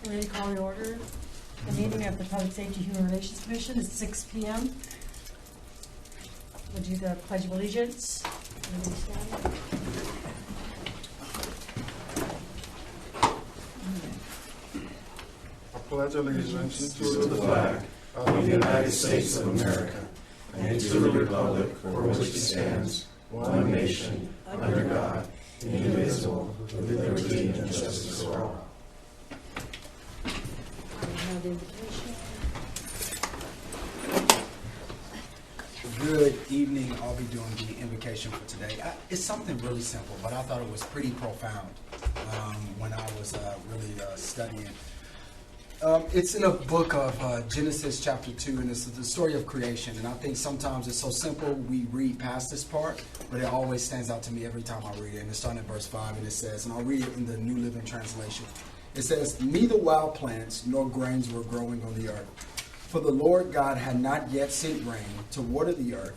Ready to call the order. The meeting of the Public Safety Human Relations Commission is 6 p.m. We'll do the Pledge of Allegiance. Everybody stand. I pledge allegiance to the flag of the United States of America and to the republic for which it stands, one nation, under God, indivisible, with liberty and justice for all. I have the invitation. Good evening. I'll be doing the invocation for today. It's something really simple, but I thought it was pretty profound when I was really studying. It's in a book of Genesis chapter 2, and it's the story of creation. And I think sometimes it's so simple we read past this part, but it always stands out to me every time I read it. And it's starting at verse 5, and it says, and I'll read it in the New Living Translation. It says, neither wild plants nor grains were growing on the earth, for the Lord God had not yet sent rain to water the earth,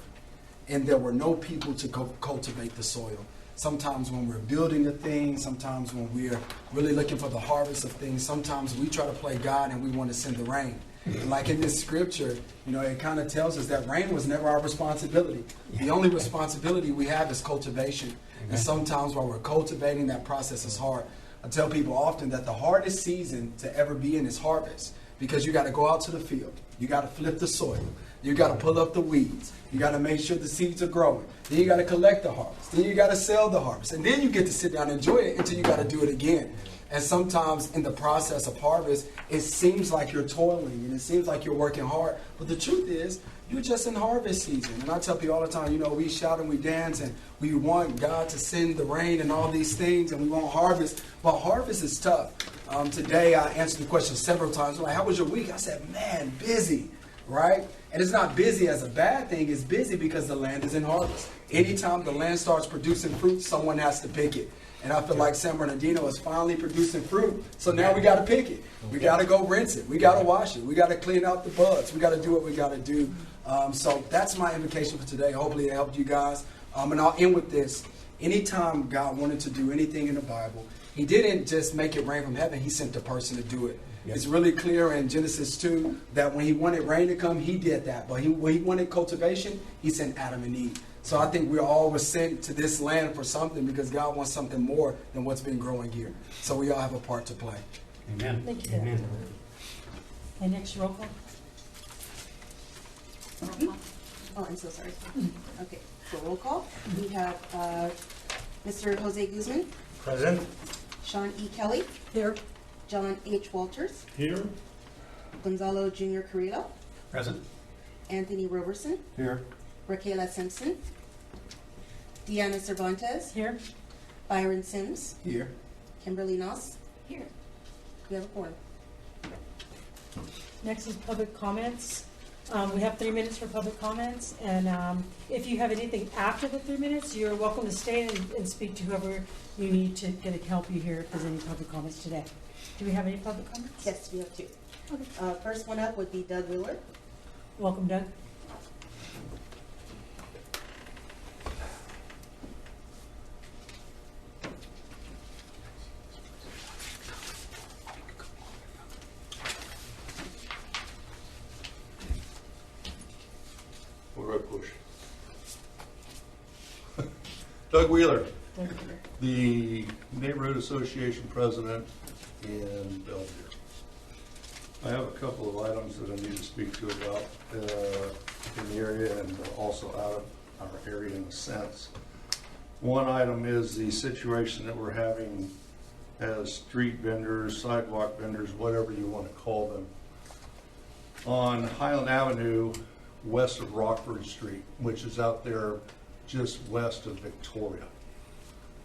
and there were no people to cultivate the soil. Sometimes when we're building a thing, sometimes when we're really looking for the harvest of things, sometimes we try to play God and we want to send the rain. And like in this scripture, it kind of tells us that rain was never our responsibility. The only responsibility we have is cultivation. And sometimes while we're cultivating, that process is hard. I tell people often that the hardest season to ever be in is harvest, because you got to go out to the field. You got to flip the soil. You got to pull up the weeds. You got to make sure the seeds are growing. Then you got to collect the harvest. Then you got to sell the harvest. And then you get to sit down and enjoy it until you got to do it again. And sometimes in the process of harvest, it seems like you're toiling and it seems like you're working hard. But the truth is, you're just in harvest season. And I tell people all the time, we shout and we dance and we want God to send the rain and all these things and we want harvest. But harvest is tough. Today I answered the question several times. Like, how was your week? I said, man, busy, right? And it's not busy as a bad thing. It's busy because the land is in harvest. Anytime the land starts producing fruit, someone has to pick it. And I feel like San Bernardino is finally producing fruit. So now we got to pick it. We got to go rinse it. We got to wash it. We got to clean out the bugs. We got to do what we got to do. So that's my invocation for today. Hopefully it helped you guys. And I'll end with this. Anytime God wanted to do anything in the Bible, he didn't just make it rain from heaven. He sent the person to do it. Yes. It's really clear in Genesis 2 that when he wanted rain to come, he did that. But when he wanted cultivation, he sent Adam and Eve. So I think we all were sent to this land for something because God wants something more than what's been growing here. So we all have a part to play. Amen. Thank you. Amen. And next roll call. Oh, I'm so sorry. Okay, so roll call. We have Mr. Jose Guzman, Present. Sean E. Kelly, Here. John H. Walters, Here. Gonzalo Jr. Carrillo, Present. Anthony Roberson, Here. Raquela Simpson, Deanna Cervantes, Here. Byron Sims, Here. Kimberly Noss. Here. We have a quorum. Next is public comments. We have 3 minutes for public comments, and if you have anything after the 3 minutes, you're welcome to stay and speak to whoever you need to help you here if there's any public comments today. Do we have any public comments? Yes, we have two. Okay. First one up would be Doug Wheeler. Welcome, Doug. Where do I push? Doug Wheeler, Doug Wheeler. the Neighborhood Association President in Belvedere. I have a couple of items that I need to speak to about in the area and also out of our area in a sense. One item is the situation that we're having as street vendors, sidewalk vendors, whatever you want to call them, on Highland Avenue, west of Rockford Street, which is out there just west of Victoria.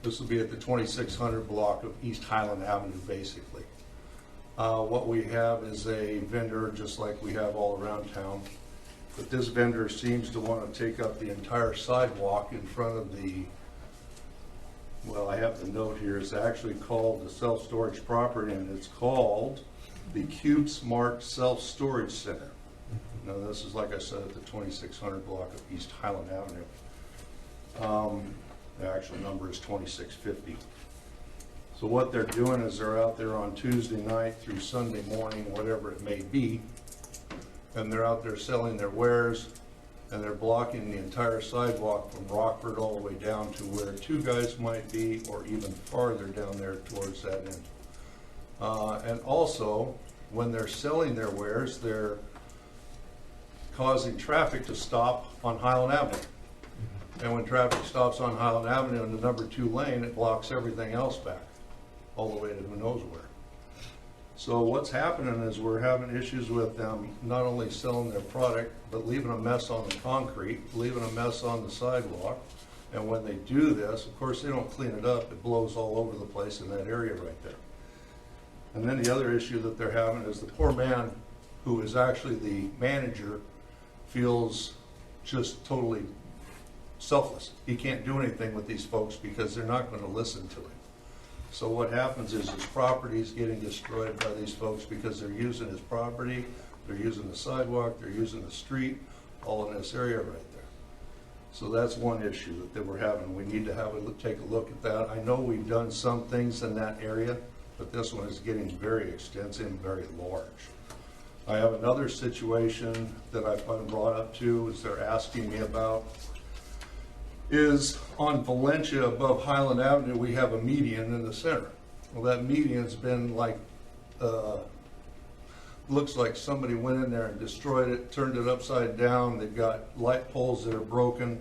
This will be at the 2600 block of East Highland Avenue, basically. What we have is a vendor, just like we have all around town, but this vendor seems to want to take up the entire sidewalk in front of the, well, I have the note here, it's actually called the self-storage property, and it's called the Cube Smart Self-Storage Center. Now, this is, like I said, at the 2600 block of East Highland Avenue. The actual number is 2650. So So what they're doing is they're out there on Tuesday night through Sunday morning, whatever it may be, and they're out there selling their wares, and they're blocking the entire sidewalk from Rockford all the way down to where two guys might be, or even farther down there towards that end. And also, when they're selling their wares, they're causing traffic to stop on Highland Avenue. And when traffic stops on Highland Avenue in the number 2 lane, it blocks everything else back, all the way to who knows where. So what's happening is we're having issues with them not only selling their product, but leaving a mess on the concrete, leaving a mess on the sidewalk. And when they do this, of course, they don't clean it up. It blows all over the place in that area right there. And then the other issue that they're having is the poor man, who is actually the manager, feels just totally selfless. He can't do anything with these folks because they're not going to listen to him. So what happens is his property is getting destroyed by these folks because they're using his property, they're using the sidewalk, they're using the street, all in this area right there. So that's one issue that they were having. We need to take a look at that. I know we've done some things in that area, but this one is getting very extensive and very large. I have another situation that I've been brought up to, is they're asking me about, is on Valencia above Highland Avenue, we have a median in the center. Well, that median's been like, looks like somebody went in there and destroyed it, turned it upside down. They've got light poles that are broken.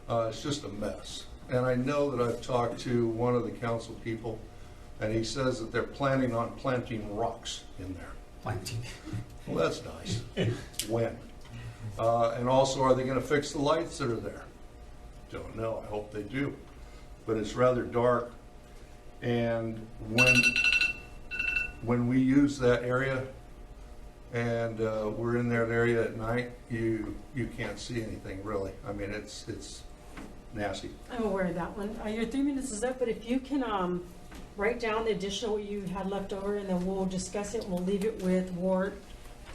It's just a mess. And I know that I've talked to one of the council people, and he says that they're planning on planting rocks in there. Planting. Well, that's nice. When? And also, are they going to fix the lights that are there? Don't know. I hope they do. But it's rather dark. And when we use that area, and we're in that area at night, you can't see anything really. I mean, it's nasty. I'm aware of that one. Your 3 minutes is up, but if you can write down the additional what you had left over, and then we'll discuss it. We'll leave it with Ward.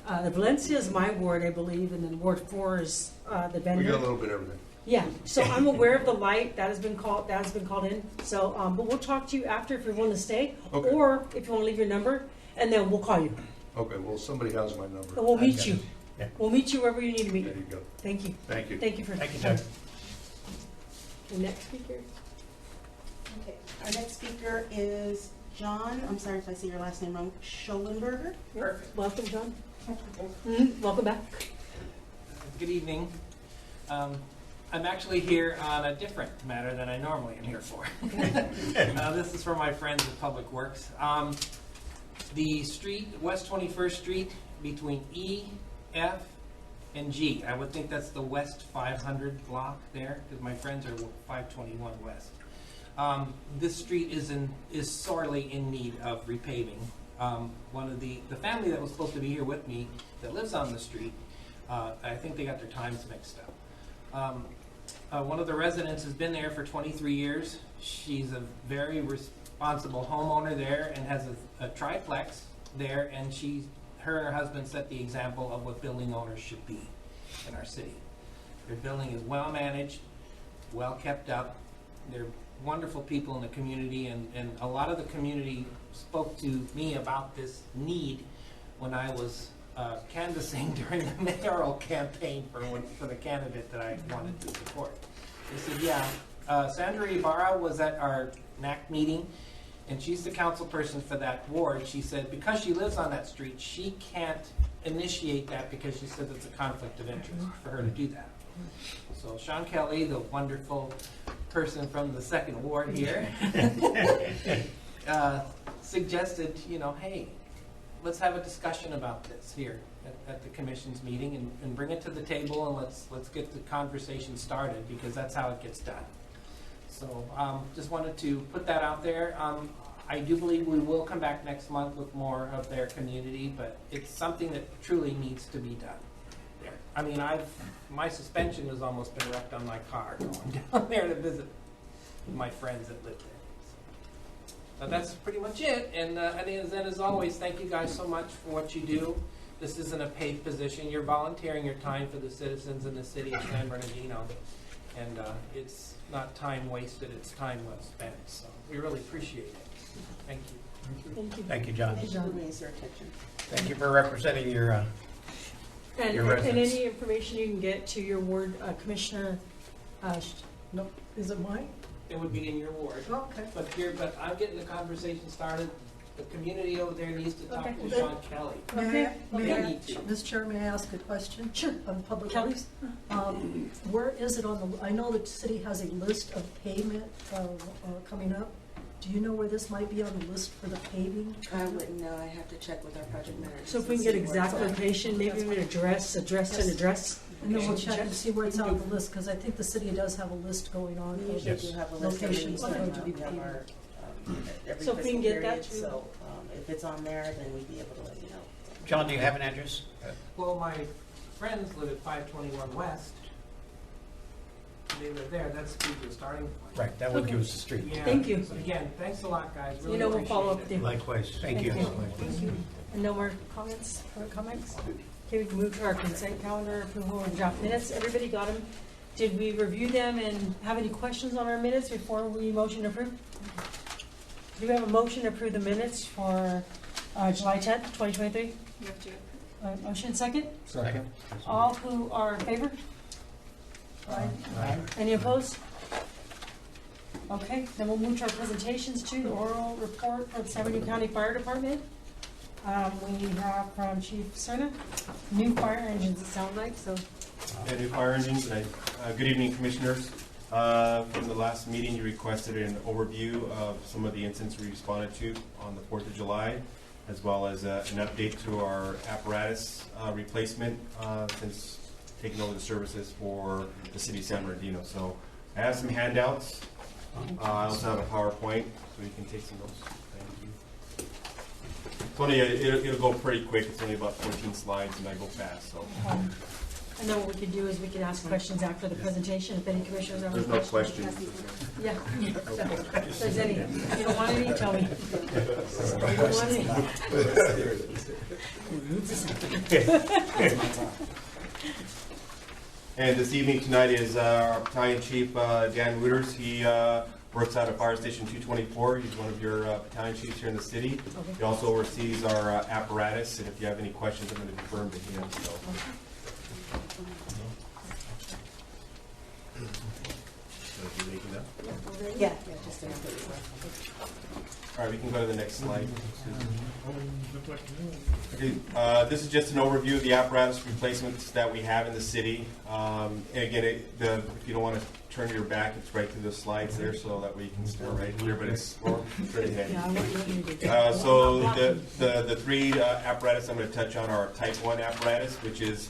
The Valencia is my ward, I believe, and then Ward 4 is the vendor. We got a little bit of everything. Yeah, so I'm aware of the light that has been called in. So, but we'll talk to you after if you want to stay, Okay. or if you want to leave your number, and then we'll call you. Okay, well, somebody has my number. And we'll meet got you. it. Yeah. We'll meet you wherever you need to meet. There you go. Thank you. Thank you. Thank you for. Thank you, Doug. The next speaker. Okay, our next speaker is John, I'm sorry if I say your last name wrong, Schollenberger. Perfect. Welcome, John. Welcome back. Good evening. I'm actually here on a different matter than I normally am here for. This is for my friends at Public Works. The street, West 21st Street, between E, F, and G. I would think that's the West 500 block there, because my friends are 521 West. This street is sorely in need of repaving. One of the family that was supposed to be here with me that lives on the street, I think they got their times mixed up. One of the residents has been there for 23 years. She's a very responsible homeowner there and has a triplex there, and her and her husband set the example of what building owners should be in our city. Their building is well managed, well kept up. They're wonderful people in the community, and a lot of the community spoke to me about this need when I was canvassing during the mayoral campaign for the candidate that I wanted to support. They said, yeah, Sandra Ibarra was at our NAC meeting, and she's the council person for that ward. She said because she lives on that street, she can't initiate that because she said it's a conflict of interest for her to do that. So Sean Kelly, the wonderful person from the second ward here, suggested, hey, let's have a discussion about this here at the commission's meeting and bring it to the table, and let's get the conversation started, because that's how it gets done. So just wanted to put that out there. I do believe we will come back next month with more of their community, but it's something that truly needs to be done there. I mean, my suspension has almost been wrecked on my car going down there to visit my friends that live there. So that's pretty much it. And then, as always, thank you guys so much for what you do. This isn't a paid position. You're volunteering your time for the citizens in the city of San Bernardino. And it's not time wasted, it's time well spent. So we really appreciate it. Thank you. Thank you. Thank you, John. Thank you for bringing us your attention. Thank you for representing your, And Your residents. any information you can get to your ward commissioner, no, is it mine? It would be in your ward. Oh, okay. But I'm getting the conversation started. The community over there needs to talk Okay. to Sean Kelly. Okay. They Okay. need to. Mr. Chair, may I ask a question? Sure. Of public Kelly? works? Where is it on the, I know the city has a list of pavement coming up. Do you know where this might be on the list for the paving? I wouldn't know, I have to check with our project manager. So if we can get exact location, maybe even address and address. And then we'll Okay. check and see where it's on the list, because I think the city does have a list going on. We of usually do have a list of locations that are going to be we have paved. our, every So if we can fiscal get that period, too. so, if it's on there, then we'd be able to let you know. John, do you have an address? Well, my friends live at 521 West. They live there. That's the starting point. Right, that would give us the street. Yeah. Thank you. So again, thanks a lot, guys. Really You know, we'll follow up appreciate with it. you. Likewise, thank you. Thank you. And no more comments, further comments? Okay, we can move to our consent calendar, approval of draft minutes. Everybody got them? Did we review them and have any questions on our minutes before we motion to approve? Do we have a motion to approve the minutes for July 10th, 2023? You have to. Motion second? Second. All who are in favor? Aye. Any opposed? Okay, then we'll move to our presentations to the oral report from San Bernardino County Fire Department. We have from Chief Cerna, new fire engines, it sounds like, so. Yeah, new fire engines. Good evening, commissioners. From the last meeting, you requested an overview of some of the incidents we responded to on the 4th of July, as well as an update to our apparatus replacement since taking over the services for the city of San Bernardino. So I have some handouts. I also have a PowerPoint, so you can take some notes. Thank you. It's only it'll go pretty quick. It's only about 14 slides, and I go fast. So And then what we could do is we could ask questions after the presentation, if any commissioners have any there's no questions. questions. Yeah. If there's any, if you don't want any, tell me. If you don't want any. And this evening tonight is our Battalion Chief, Dan Wooters. He works out of Fire Station 224. He's one of your battalion chiefs here in the city. He also oversees our apparatus, and if you have any questions, I'm going to defer them to him. So. So, you making that? Yeah, just a minute. All right, we can go to the next slide. Okay, this is just an overview of the apparatus replacements that we have in the city. And again, if you don't want to turn your back, it's right through the slides there, so that way you can start right here, but it's pretty handy. Yeah, I want you to do. So the three apparatus I'm going to touch on are Type 1 apparatus, which is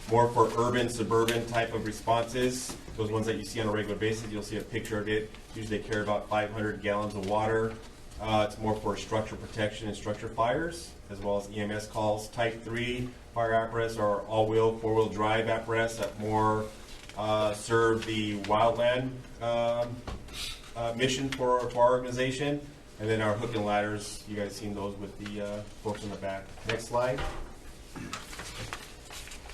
more for urban, suburban type of responses. Those ones that you see on a regular basis, you'll see a picture of it. Usually they carry about 500 gallons of water. It's more for structure protection and structure fires, as well as EMS calls. Type 3 fire apparatus are all-wheel, four-wheel drive apparatus that more serve the wildland mission for our organization. And then our hook and ladders, you guys seen those with the folks in the back. Next slide.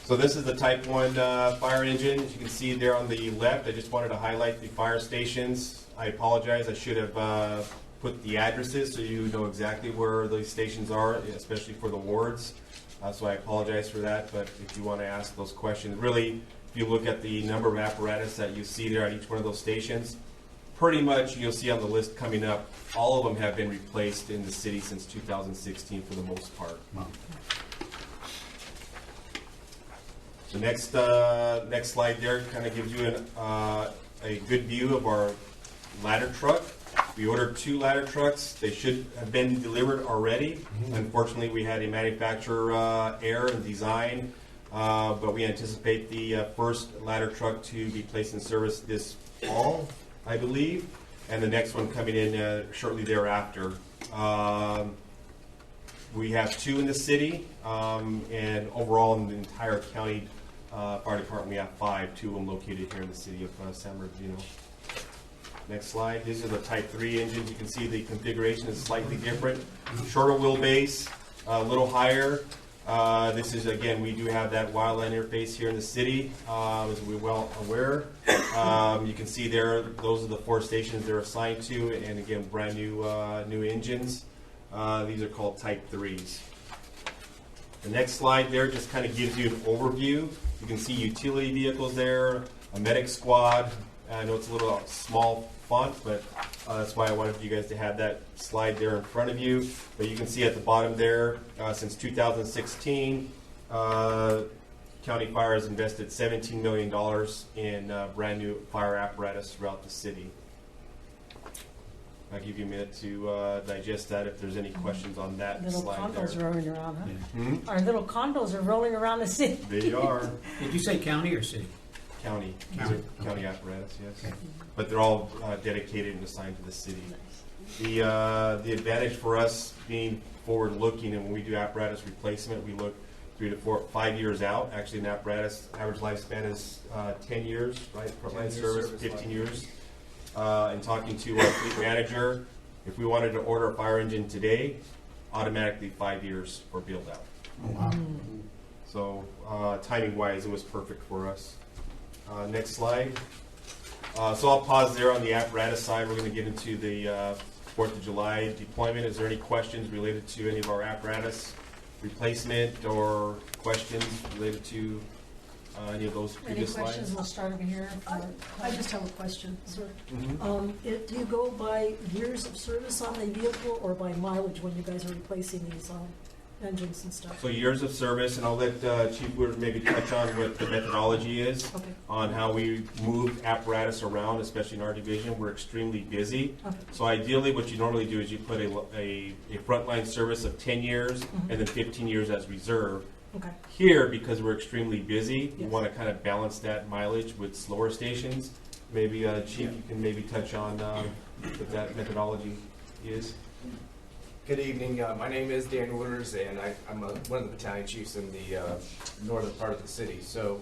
So this is the Type 1 fire engine. As you can see there on the left, I just wanted to highlight the fire stations. I apologize, I should have put the addresses so you know exactly where those stations are, especially for the wards. So I apologize for that, but if you want to ask those questions, really, if you look at the number of apparatus that you see there at each one of those stations, pretty much you'll see on the list coming up, all of them have been replaced in the city since 2016 for the most part. The next slide there kind of gives you a good view of our ladder truck. We ordered 2 ladder trucks. They should have been delivered already. Unfortunately, we had a manufacturer error in design, but we anticipate the first ladder truck to be placed in service this fall, I believe, and the next one coming in shortly thereafter. We have 2 in the city, and overall in the entire county fire department, we have 5, 2 of them located here in the city of San Bernardino. Next slide. These are the Type 3 engines. You can see the configuration is slightly different. Shorter wheelbase, a little higher. This is, again, we do have that wildland interface here in the city, as we're well aware. You can see there, those are the 4 stations they're assigned to, and again, brand new engines. These are called Type 3s. The next slide there just kind of gives you an overview. You can see utility vehicles there, a medic squad. I know it's a little small font, but that's why I wanted you guys to have that slide there in front of you. But you can see at the bottom there, since 2016, County Fire has invested $17 million in brand new fire apparatus throughout the city. I'll give you a minute to digest that if there's any questions on that Little slide condos there. rolling around, huh? Hmm? Our little condos are rolling around the city. They are Did you say county or city? county. These County. are county apparatus, yes. Okay. But they're all dedicated and assigned to the city. The advantage for us being forward-looking, and when we do apparatus replacement, we look 3 to 4, 5 years out. Actually, an apparatus average lifespan is 10 years, right? Frontline service, 15 years. And talking to our fleet manager, if we wanted to order a fire engine today, automatically 5 years for build out. Oh, wow. So timing-wise, it was perfect for us. Next slide. So I'll pause there on the apparatus side. We're going to get into the 4th of July deployment. Is there any questions related to any of our apparatus replacement or questions related to any of those Any previous questions? slides? We'll start over here. I just have a question, sir. Mhm. Do you go by years of service on the vehicle or by mileage when you guys are replacing these engines and stuff? So years of service, and I'll let Chief Wood maybe touch on what the methodology is Okay. on how we move apparatus around, especially in our division. We're extremely busy. Okay. So ideally, what you normally do is you put a frontline service of 10 years and then 15 years as reserve. Okay. Here, because we're extremely busy, we Yes. want to kind of balance that mileage with slower stations. Maybe, Chief, you can maybe touch on what that methodology is. Good evening. My name is Dan Wooders, and I'm one of the battalion chiefs in the northern part of the city. So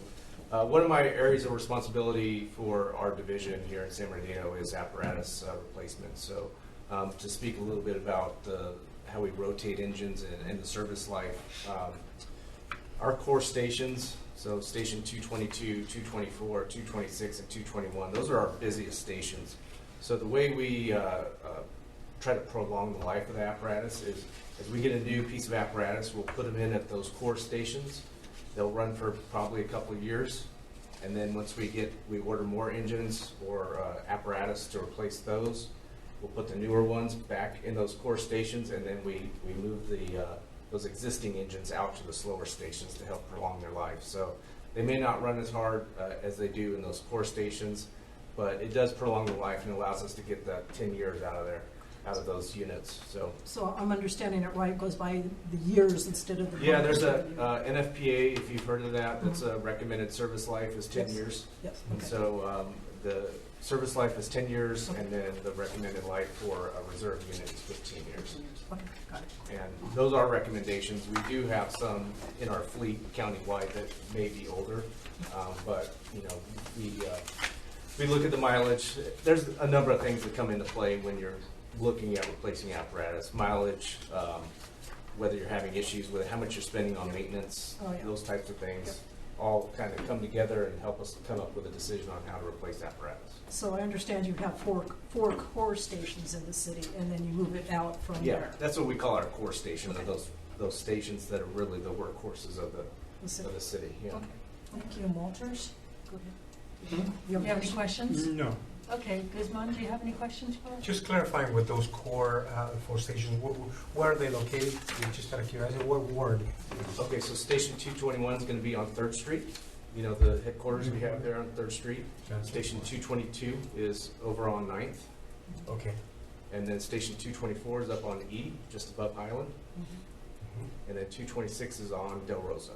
one of my areas of responsibility for our division here in San Bernardino is apparatus replacement. So to speak a little bit about how we rotate engines and the service life, our core stations, so station 222, 224, 226, and 221, those are our busiest stations. So the way we try to prolong the life of the apparatus is, as we get a new piece of apparatus, we'll put them in at those core stations. They'll run for probably a couple of years, and then once we order more engines or apparatus to replace those, we'll put the newer ones back in those core stations, and then we move those existing engines out to the slower stations to help prolong their life. So they may not run as hard as they do in those core stations, but it does prolong the life and allows us to get that 10 years out of those units. So I'm understanding it right, it goes by the years instead of the. Yeah, there's a NFPA, if you've heard of that, that's a recommended service life is 10 Yes. years. Yes, And okay. so the service life is 10 years, and then the recommended life for a reserve unit is 15 years. Okay, got it. And those are recommendations. We do have some in our fleet countywide that may be older, but we look at the mileage. There's a number of things that come into play when you're looking at replacing apparatus. Mileage, whether you're having issues with how much you're spending on maintenance, Oh, yeah. those types of things, all kind of come together and help us come up with a decision on how to replace apparatus. So I understand you have four core stations in the city, and then you move it out from Yeah, there. that's what we call our core stations, Okay. those stations that are really the workhorses of The city. the city. Yeah. Okay. Thank you. Walters? Go ahead. You have any questions? No. Okay, Guzman, do you have any questions for us? Just clarifying with those core 4 stations, where are they located? Just out of curiosity, what ward? Okay, so Station 221 is going to be on 3rd Street. You know, the headquarters we have there on 3rd Street. Station 222 is over on 9th. Okay. And then Station 224 is up on E, just above Highland. And then 226 is on Del Rosa,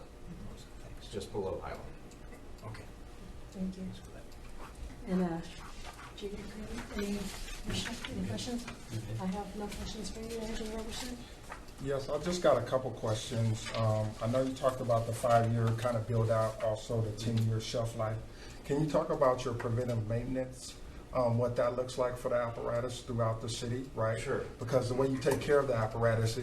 just below Highland. Okay. Thank you. And Chief, any questions? I have no questions for you, Angela Roberson. Yes, I just got a couple questions. I know you talked about the 5-year kind of build out, also the 10-year shelf life. Can you talk about your preventive maintenance, what that looks like for the apparatus throughout the city, right? Sure. Because the way you take care of the apparatus,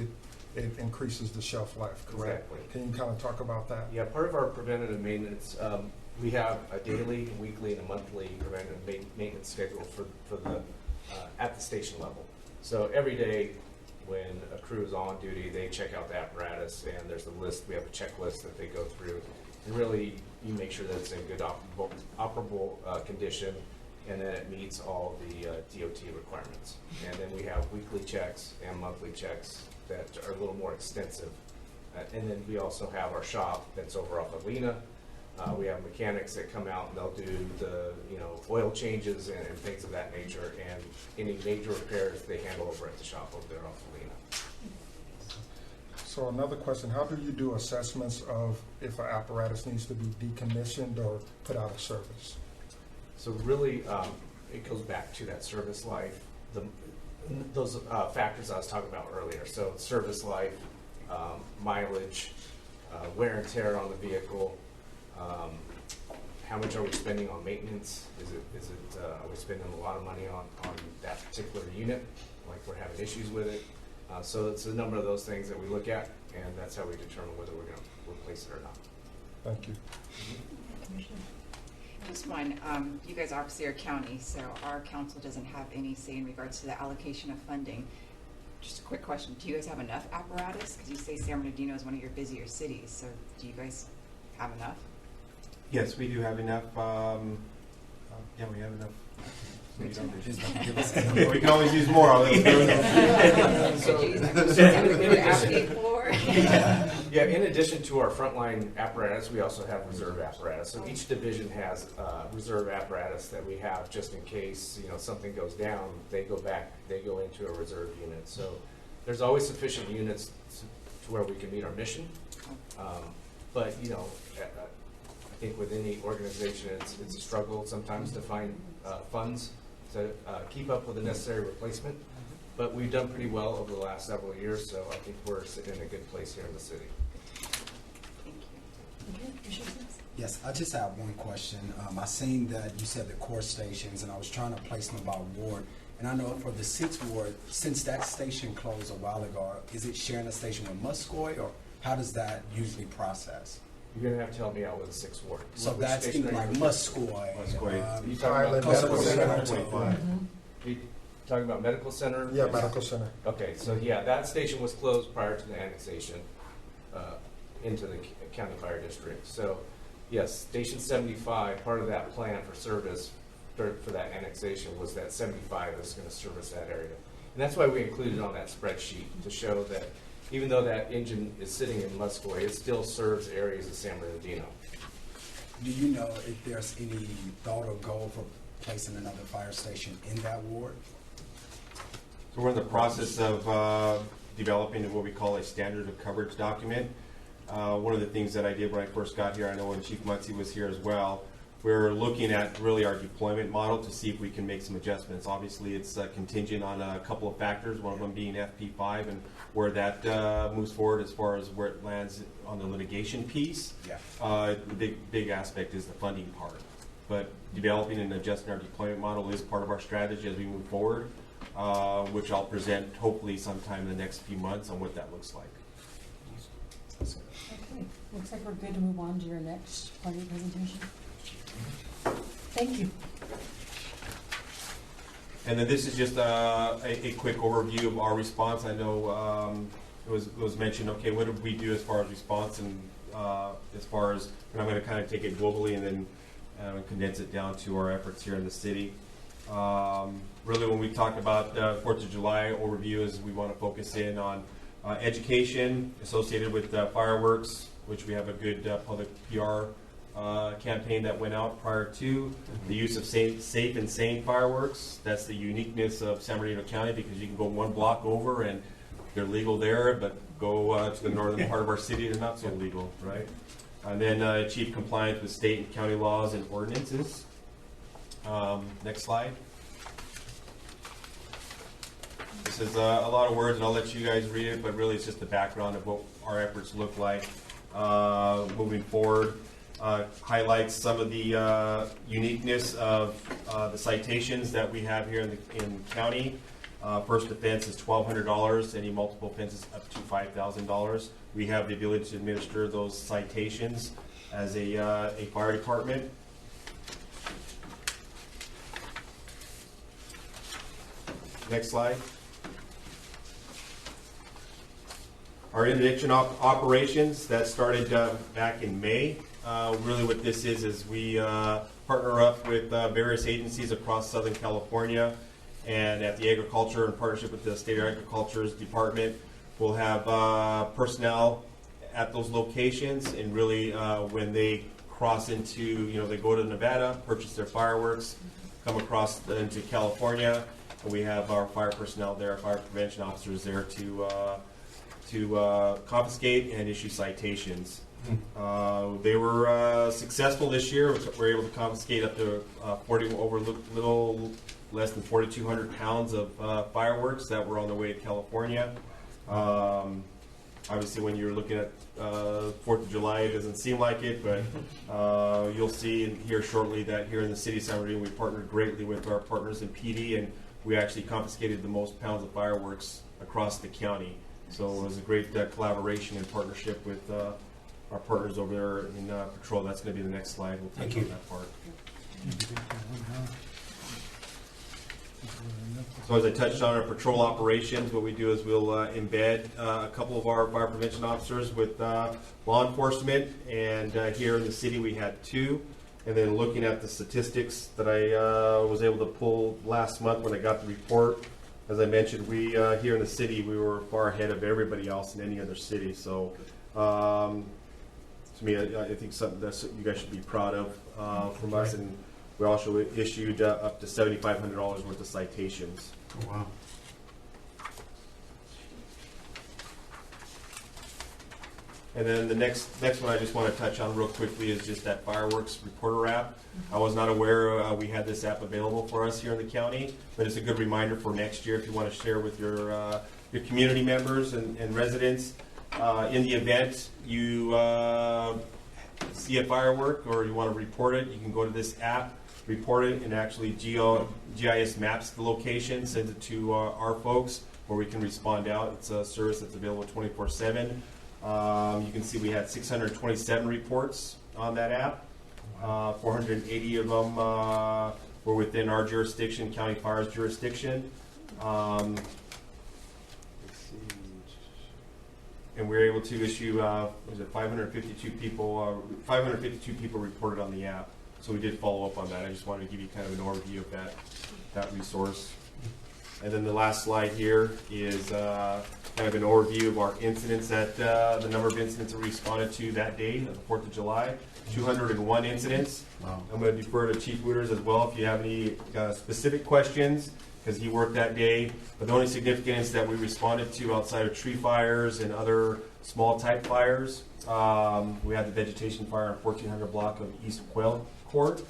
it increases the shelf life, correct? Exactly. Can you kind of talk about that? Yeah, part of our preventative maintenance, we have a daily, weekly, and a monthly preventative maintenance schedule for the, at the station level. So every day when a crew is on duty, they check out the apparatus, and there's a list, we have a checklist that they go through. And really, you make sure that it's in good operable condition, and that it meets all the DOT requirements. And then we have weekly checks and monthly checks that are a little more extensive. And then we also have our shop that's over off of Lena. We have mechanics that come out and they'll do the, oil changes and things of that nature. And any major repairs they handle over at the shop over there off of Lena. So another question, how do you do assessments of if an apparatus needs to be decommissioned or put out of service? So really, it goes back to that service life, those factors I was talking about earlier. So service life, mileage, wear and tear on the vehicle, how much are we spending on maintenance? Are we spending a lot of money on that particular unit, like we're having issues with it? So it's a number of those things that we look at, and that's how we determine whether we're going to replace it or not. Thank you. Just one, you guys obviously are county, so our council doesn't have any say in regards to the allocation of funding. Just a quick question, do you guys have enough apparatus? Because you say San Bernardino is one of your busier cities, so do you guys have enough? Yes, we do have enough. Yeah, we have enough. We can always use more. Yeah, in addition to our frontline apparatus, we also have reserve apparatus. So each division has reserve apparatus that we have just in case something goes down. They go back, they go into a reserve unit. So there's always sufficient units to where we can meet our mission. But I think with any organization, it's a struggle sometimes to find funds to keep up with the necessary replacement. But we've done pretty well over the last several years, so I think we're sitting in a good place here in the city. Yes, I just have one question. I seen that you said the core stations, and I was trying to place them by ward. And I know for the 6th ward, since that station closed a while ago, is it sharing a station with Muscoy, or how does that usually process? You're going to have to help me out with the 6th ward. So Which that's station like are you Muscoy. You talking about Medical Center? Center. You talking about Medical Center? Yeah, Medical Center. Okay, so yeah, that station was closed prior to the annexation into the county fire district. So yes, Station 75, part of that plan for service for that annexation was that 75 is going to service that area. And that's why we included on that spreadsheet to show that even though that engine is sitting in Muscoy, it still serves areas of San Bernardino. Do you know if there's any thought or goal for placing another fire station in that ward? So we're in the process of developing what we call a standard of coverage document. One of the things that I did when I first got here, I know when Chief Muncie was here as well, we're looking at really our deployment model to see if we can make some adjustments. Obviously, it's contingent on a couple of factors, one of them being FP5 and where that moves forward as far as where it lands on the litigation piece. Yeah. The big aspect is the funding part. But developing and adjusting our deployment model is part of our strategy as we move forward, which I'll present hopefully sometime in the next few months on what that looks like. Okay, looks like we're good to move on to your next part of your presentation. Thank you. And then this is just a quick overview of our response. I know it was mentioned, okay, what did we do as far as response and as far as, and I'm going to kind of take it globally and then condense it down to our efforts here in the city. Really when we talk about 4th of July overview is we want to focus in on education associated with fireworks, which we have a good public PR campaign that went out prior to the use of safe and sane fireworks. That's the uniqueness of San Bernardino County because you can go one block over and they're legal there, but go to the northern part of our city, they're not so legal, right? And then achieve compliance with state and county laws and ordinances. Next slide. This is a lot of words, and I'll let you guys read it, but really it's just the background of what our efforts look like moving forward. Highlights some of the uniqueness of the citations that we have here in the county. First offense is $1,200, any multiple offenses up to $5,000. We have the ability to administer those citations as a fire department. Next slide. Our interdiction operations, that started back in May. Really what this is we partner up with various agencies across Southern California, and at the agriculture, in partnership with the State Agriculture's Department, we'll have personnel at those locations, and really when they cross into, they go to Nevada, purchase their fireworks, come across into California, and we have our fire personnel there, fire prevention officers there to confiscate and issue citations. They were successful this year. We were able to confiscate up to little less than 4,200 pounds of fireworks that were on their way to California. Obviously, when you're looking at 4th of July, it doesn't seem like it, but you'll see here shortly that here in the city of San Bernardino, we partnered greatly with our partners in PD, and we actually confiscated the most pounds of fireworks across the county. So it was a great collaboration and partnership with our partners over there in patrol. That's going to be the next slide. We'll touch on that part. So as I touched on our patrol operations, what we do is we'll embed a couple of our fire prevention officers with law enforcement, and here in the city we had 2. And then looking at the statistics that I was able to pull last month when I got the report, as I mentioned, we here in the city, we were far ahead of everybody else in any other city. So to me, I think something that you guys should be proud of from us. And we also issued up to $7,500 worth of citations. Oh, wow. And then the next one I just want to touch on real quickly is just that fireworks reporter app. I was not aware we had this app available for us here in the county, but it's a good reminder for next year if you want to share with your community members and residents. In the event you see a firework or you want to report it, you can go to this app, report it, and actually GIS maps the location, sends it to our folks where we can respond out. It's a service that's available 24/7. You can see we had 627 reports on that app. 480 of them were within our jurisdiction, County Fire's jurisdiction. Let's see. And we were able to issue, 552 people? 552 people reported on the app. So we did follow up on that. I just wanted to give you kind of an overview of that resource. And then the last slide here is kind of an overview of our incidents the number of incidents that we responded to that day, the 4th of July. 201 incidents. Wow. I'm going to defer to Chief Wooters as well if you have any specific questions, because he worked that day. But the only significant incident that we responded to outside of tree fires and other small type fires, we had the vegetation fire on 1400 block of East Quail Court,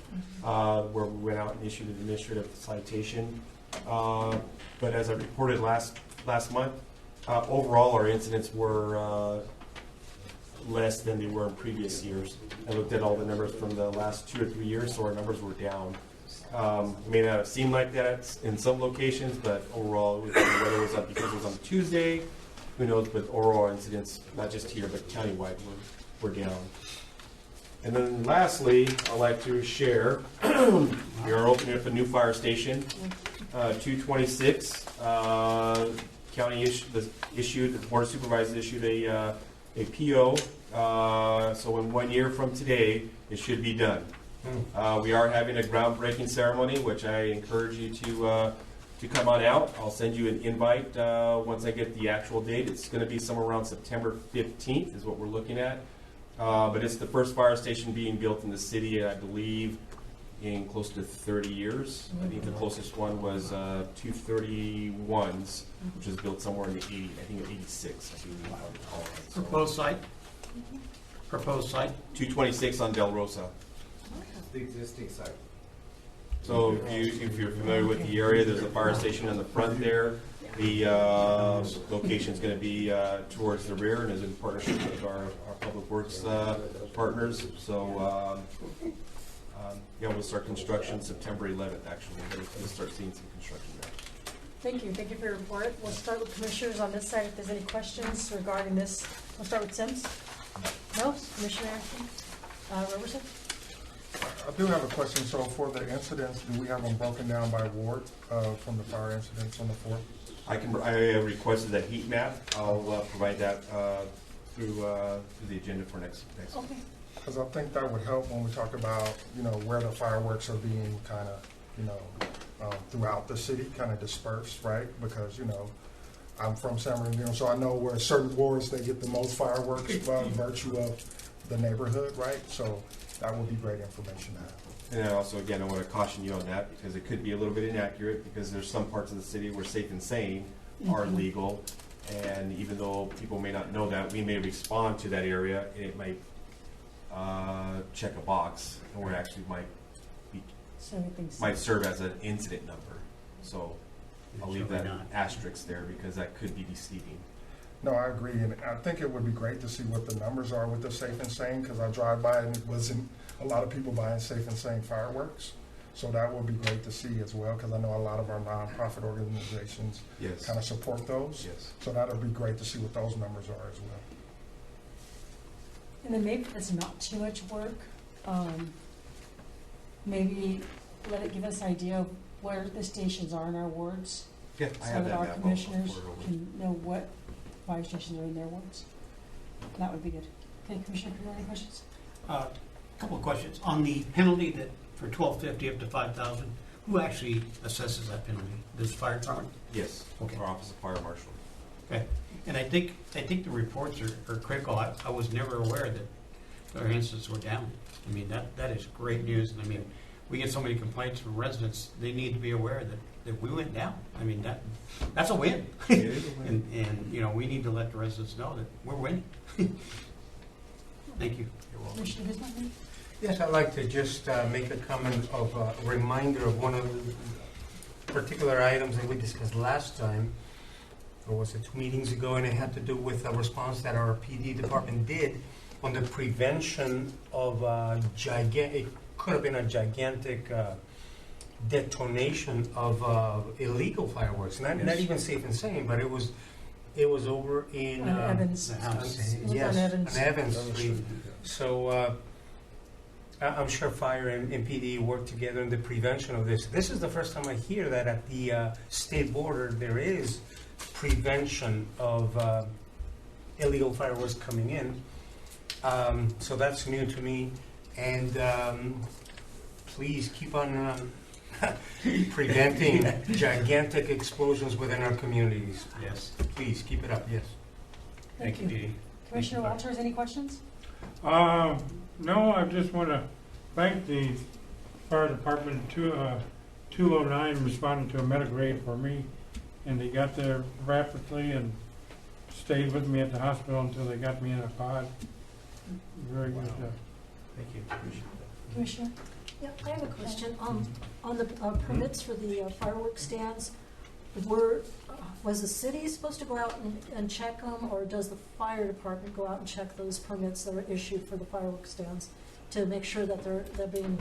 where we went out and issued an administrative citation. But as I reported last month, overall our incidents were less than they were in previous years. I looked at all the numbers from the last 2 or 3 years, so our numbers were down. It may not have seemed like that in some locations, but overall, whether it was up because it was on Tuesday, who knows, but overall incidents, not just here, but countywide, were down. And then lastly, I'd like to share, we are opening up a new fire station, 226. County issued, the Board of Supervisors issued a PO, so in 1 year from today, it should be done. We are having a groundbreaking ceremony, which I encourage you to come on out. I'll send you an invite once I get the actual date. It's going to be somewhere around September 15th is what we're looking at. But it's the first fire station being built in the city, I believe, in close to 30 years. I think the closest one was 231s, which was built somewhere in the 80s, I think in 86, I believe. So, Proposed site? Proposed site? 226 on Del Rosa. The existing site. So if you're familiar with the area, there's a fire station in the front there. The location is going to be towards the rear and is in partnership with our public works partners. So yeah, we'll start construction September 11th. Actually, we'll start seeing some construction there. Thank you for your report. We'll start with commissioners on this side, if there's any questions regarding this. We'll start with Sims. No? Commissioner Roberson? I do have a question. So for the incidents, do we have them broken down by ward from the fire incidents on the 4th? I requested that heat map. I'll provide that through the agenda for next week. Okay. Because I think that would help when we talk about, where the fireworks are being kind of, throughout the city, kind of dispersed, right? Because, I'm from San Bernardino, so I know where certain wards, they get the most fireworks by virtue of the neighborhood, right? So that would be great information to have. And also, again, I want to caution you on that because it could be a little bit inaccurate because there's some parts of the city where safe and sane are legal. And even though people may not know that, we may respond to that area and it might check a box or it actually might serve as an incident number. So I'll leave that asterisk there because that could be deceiving. No, I agree, and I think it would be great to see what the numbers are with the safe and sane, because I drive by and it wasn't a lot of people buying safe and sane fireworks. So that would be great to see as well, because I know a lot of our nonprofit organizations kind of support those. Yes. So that would be great to see what those numbers are as well. And then maybe if it's not too much work, maybe let it give us an idea of where the stations are in our wards. Yeah, I have So that that our map. commissioners can know what fire stations are in their wards. That would be good. Okay, Commissioner, any questions? Couple of questions. On the penalty that for $12.50 up to $5,000, who actually assesses that penalty? Does the fire department? Yes. Okay. Our Office of Fire Marshal. Okay. And I think the reports are critical. I was never aware that our incidents were down. I mean, that is great news. And I mean, we get so many complaints from residents. They need to be aware that we went down. I mean, that's a win. It is a win. and we need to let the residents know that we're winning. Thank you. Commissioner Bismarck? Yes, I'd like to just make a comment of a reminder of one of the particular items that we discussed last time. Or was it 2 meetings ago? And it had to do with a response that our PD department did on the prevention of it could have been a gigantic detonation of illegal fireworks. Not even safe and sane, but it was over in On Evans. Yes, on Evans. on Evans Street. So I'm sure fire and PD work together in the prevention of this. This is the first time I hear that at the state border there is prevention of illegal fireworks coming in. So that's new to me. And please keep on preventing gigantic explosions within our communities. Yes. Please keep it up. Yes. Thank you. Dee. Commissioner Walters, any questions? No, I just want to thank the fire department 209 responding to a medical aid for me, and they got there rapidly and stayed with me at the hospital until they got me in a pod. Very good job. Thank you. Appreciate that. Commissioner? Yeah, I have a question. On the permits for the fireworks stands, was the city supposed to go out and check them, or does the fire department go out and check those permits that are issued for the fireworks stands to make sure that they're being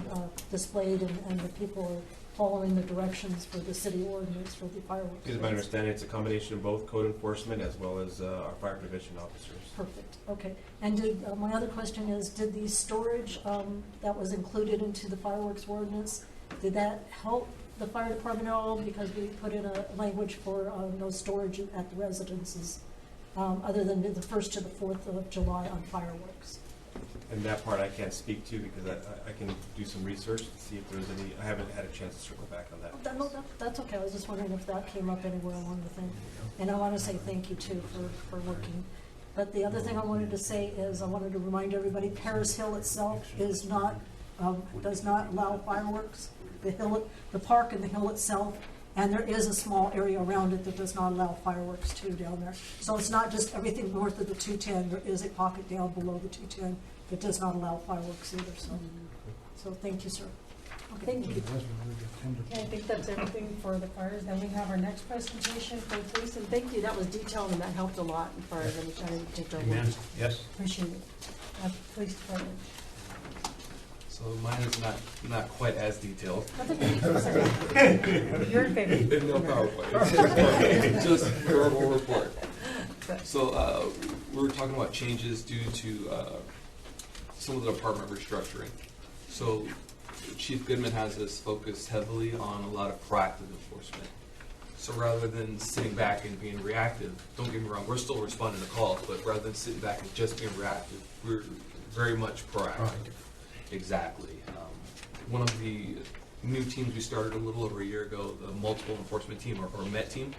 displayed and the people are following the directions for the city ordinance for the fireworks? It's my understanding it's a combination of both code enforcement as well as our fire prevention officers. Perfect, okay. And my other question is, did the storage that was included into the fireworks ordinance, did that help the fire department at all? Because we put in a language for no storage at the residences, other than the 1st to the 4th of July on fireworks. And that part I can't speak to because I can do some research to see if there's any, I haven't had a chance to circle back on that. No, that's okay. I was just wondering if that came up anywhere along the thing. And I want to say thank you too for working. But the other thing I wanted to say is I wanted to remind everybody Paris Hill itself is not, does not allow fireworks. The park and the hill itself, and there is a small area around it that does not allow fireworks too down there. So it's not just everything north of the 210. There is a pocket down below the 210 that does not allow fireworks either. So thank you, sir. Okay. Thank you. Okay, I think that's everything for the fires. Then we have our next presentation for the police, and thank you. That was detailed and that helped a lot in fires. I'm trying to take our Amen. words. Yes. Appreciate it. Police department. So So mine is not quite as detailed. Your favorite. No PowerPoint. It's just verbal report. So we were talking about changes due to some of the department restructuring. So Chief Goodman has us focused heavily on a lot of proactive enforcement. So rather than sitting back and being reactive, don't get me wrong, we're still responding to calls, but rather than sitting back and just being reactive, we're very much proactive. Exactly. One of the new teams we started a little over a year ago, the Multiple Enforcement Team, or MET team.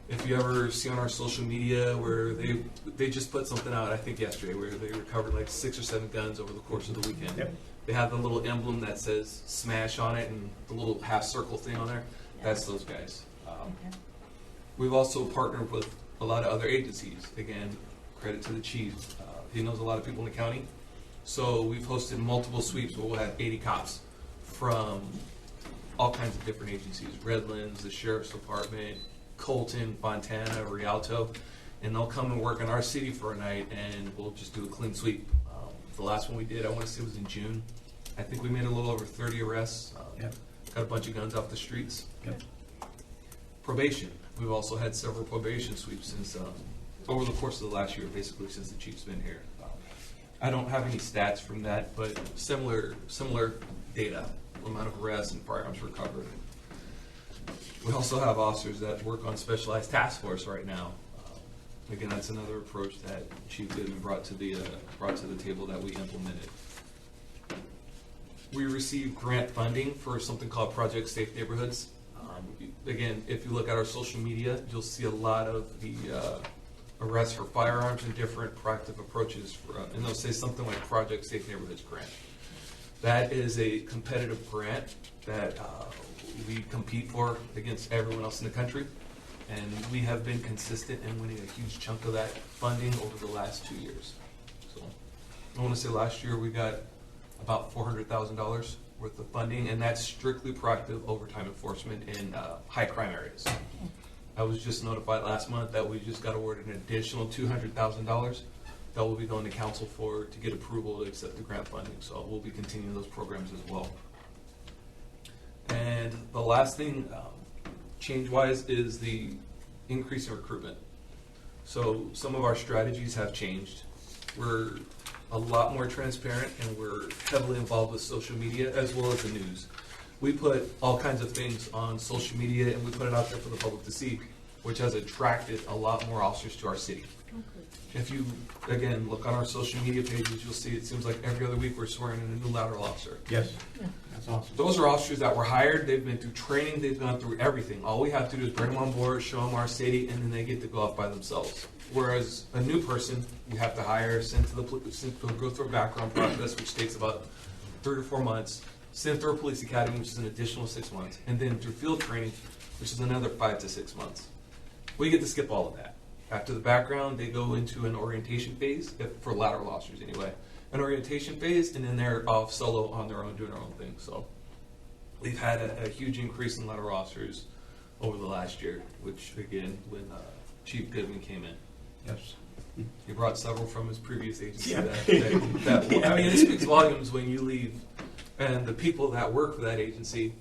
If you ever see on our social media where they just put something out, I think yesterday, where they recovered like 6 or 7 guns over the course of the weekend. Yep. They have the little emblem that says SMASH on it and the little half circle thing on there. That's those guys. We've also partnered with a lot of other agencies. Again, credit to the chief. He knows a lot of people in the county. So we've hosted multiple sweeps where we'll have 80 cops from all kinds of different agencies. Redlands, the Sheriff's Department, Colton, Fontana, Rialto. And they'll come and work in our city for a night and we'll just do a clean sweep. The last one we did, I want to say, was in June. I think we made a little over 30 arrests. Got a bunch of guns off the streets. Probation. We've also had several probation sweeps since over the course of the last year, basically since the chief's been here. I don't have any stats from that, but similar data, amount of arrests and firearms recovered. We also have officers that work on specialized task force right now. Again, that's another approach that Chief Goodman brought to the table that we implemented. We received grant funding for something called Project Safe Neighborhoods. Again, if you look at our social media, you'll see a lot of the arrests for firearms and different proactive approaches, and they'll say something like Project Safe Neighborhoods grant. That is a competitive grant that we compete for against everyone else in the country, and we have been consistent in winning a huge chunk of that funding over the last 2 years. So I want to say last year we got about $400,000 worth of funding, and that's strictly proactive overtime enforcement in high crime areas. I was just notified last month that we just got awarded an additional $200,000 that will be going to council to get approval to accept the grant funding. So we'll be continuing those programs as well. And the last thing, change-wise, is the increase in recruitment. So some of our strategies have changed. We're a lot more transparent and we're heavily involved with social media as well as the news. We put all kinds of things on social media and we put it out there for the public to see, which has attracted a lot more officers to our city. If you, again, look on our social media pages, you'll see it seems like every other week we're swearing in a new lateral officer. Yes, that's awesome. Those are officers that were hired, they've been through training, they've gone through everything. All we have to do is bring them on board, show them our city, and then they get to go off by themselves. Whereas a new person, we have to hire, send to the police, go through a background process, which takes about 3 or 4 months, send through a police academy, which is an additional 6 months, and then through field training, which is another 5 to 6 months. We get to skip all of that. After the background, they go into an orientation phase, for lateral officers anyway, an orientation phase, and then they're off solo on their own, doing their own thing. So we've had a huge increase in lateral officers over the last year, which again, when Chief Goodman came in. Yes. He brought several from his previous agency. Yeah. I mean, it speaks volumes when you leave, and the people that work for that agency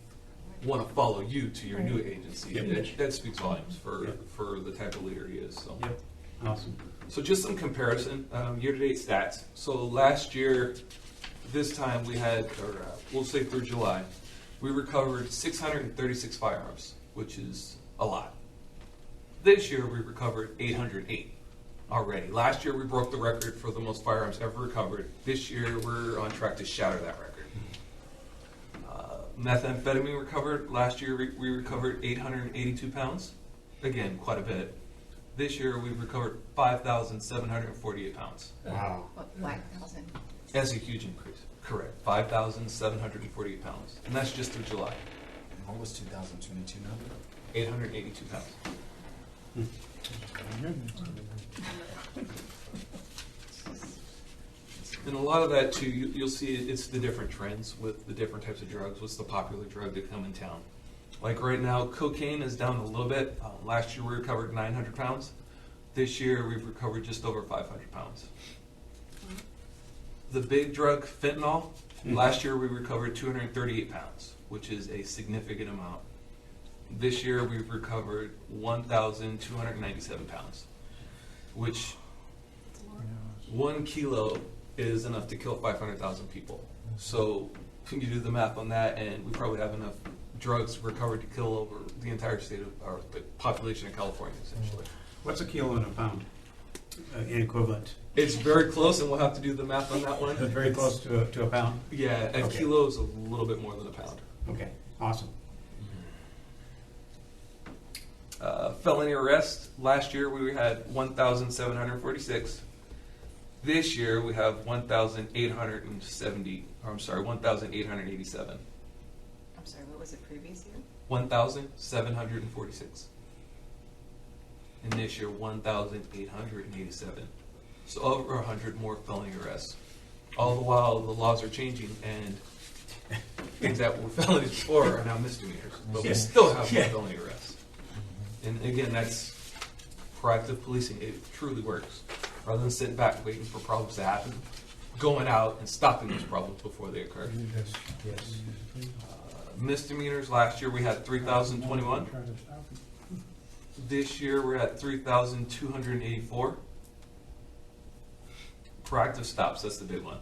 want to follow you to your new agency. Yep. That speaks volumes for the type of leader he is. So. Yep. Awesome. So just some comparison, year-to-date stats. So last year, this time we had, or we'll say through July, we recovered 636 firearms, which is a lot. This year we recovered 808 already. Last year we broke the record for the most firearms ever recovered. This year we're on track to shatter that record. Methamphetamine recovered. Last year we recovered 882 pounds. Again, quite a bit. This year we've recovered 5,748 pounds. Wow. What, 5,000? That's a huge increase. Correct. 5,748 pounds. And that's just through July. What was 2022 number? 882 pounds. And a lot of that too, you'll see it's the different trends with the different types of drugs. What's the popular drug that come in town? Like right now, cocaine is down a little bit. Last year we recovered 900 pounds. This year we've recovered just over 500 pounds. The big drug, fentanyl, last year we recovered 238 pounds, which is a significant amount. This year we've recovered 1,297 pounds, which 1 kilo is enough to kill 500,000 people. So you do the math on that, and we probably have enough drugs recovered to kill over the entire state of, or the population of California, essentially. What's a kilo and a pound in equivalent? It's very close, and we'll have to do the math on that one. It's very close to a pound? Yeah, a Okay. kilo is a little bit more than a pound. Okay, awesome. Felony arrest, last year we had 1,746. This year we have 1,887. I'm sorry, what was it previous year? 1,746. And this year, 1,887. So over 100 more felony arrests. All the while, the laws are changing, and things that were felonies before are now misdemeanors. But we still have more felony arrests. And again, that's proactive policing. It truly works. Rather than sitting back waiting for problems to happen, going out and stopping those problems before they occur. Yes. Misdemeanors, last year we had 3,021. This year we're at 3,284. Proactive stops, that's the big one.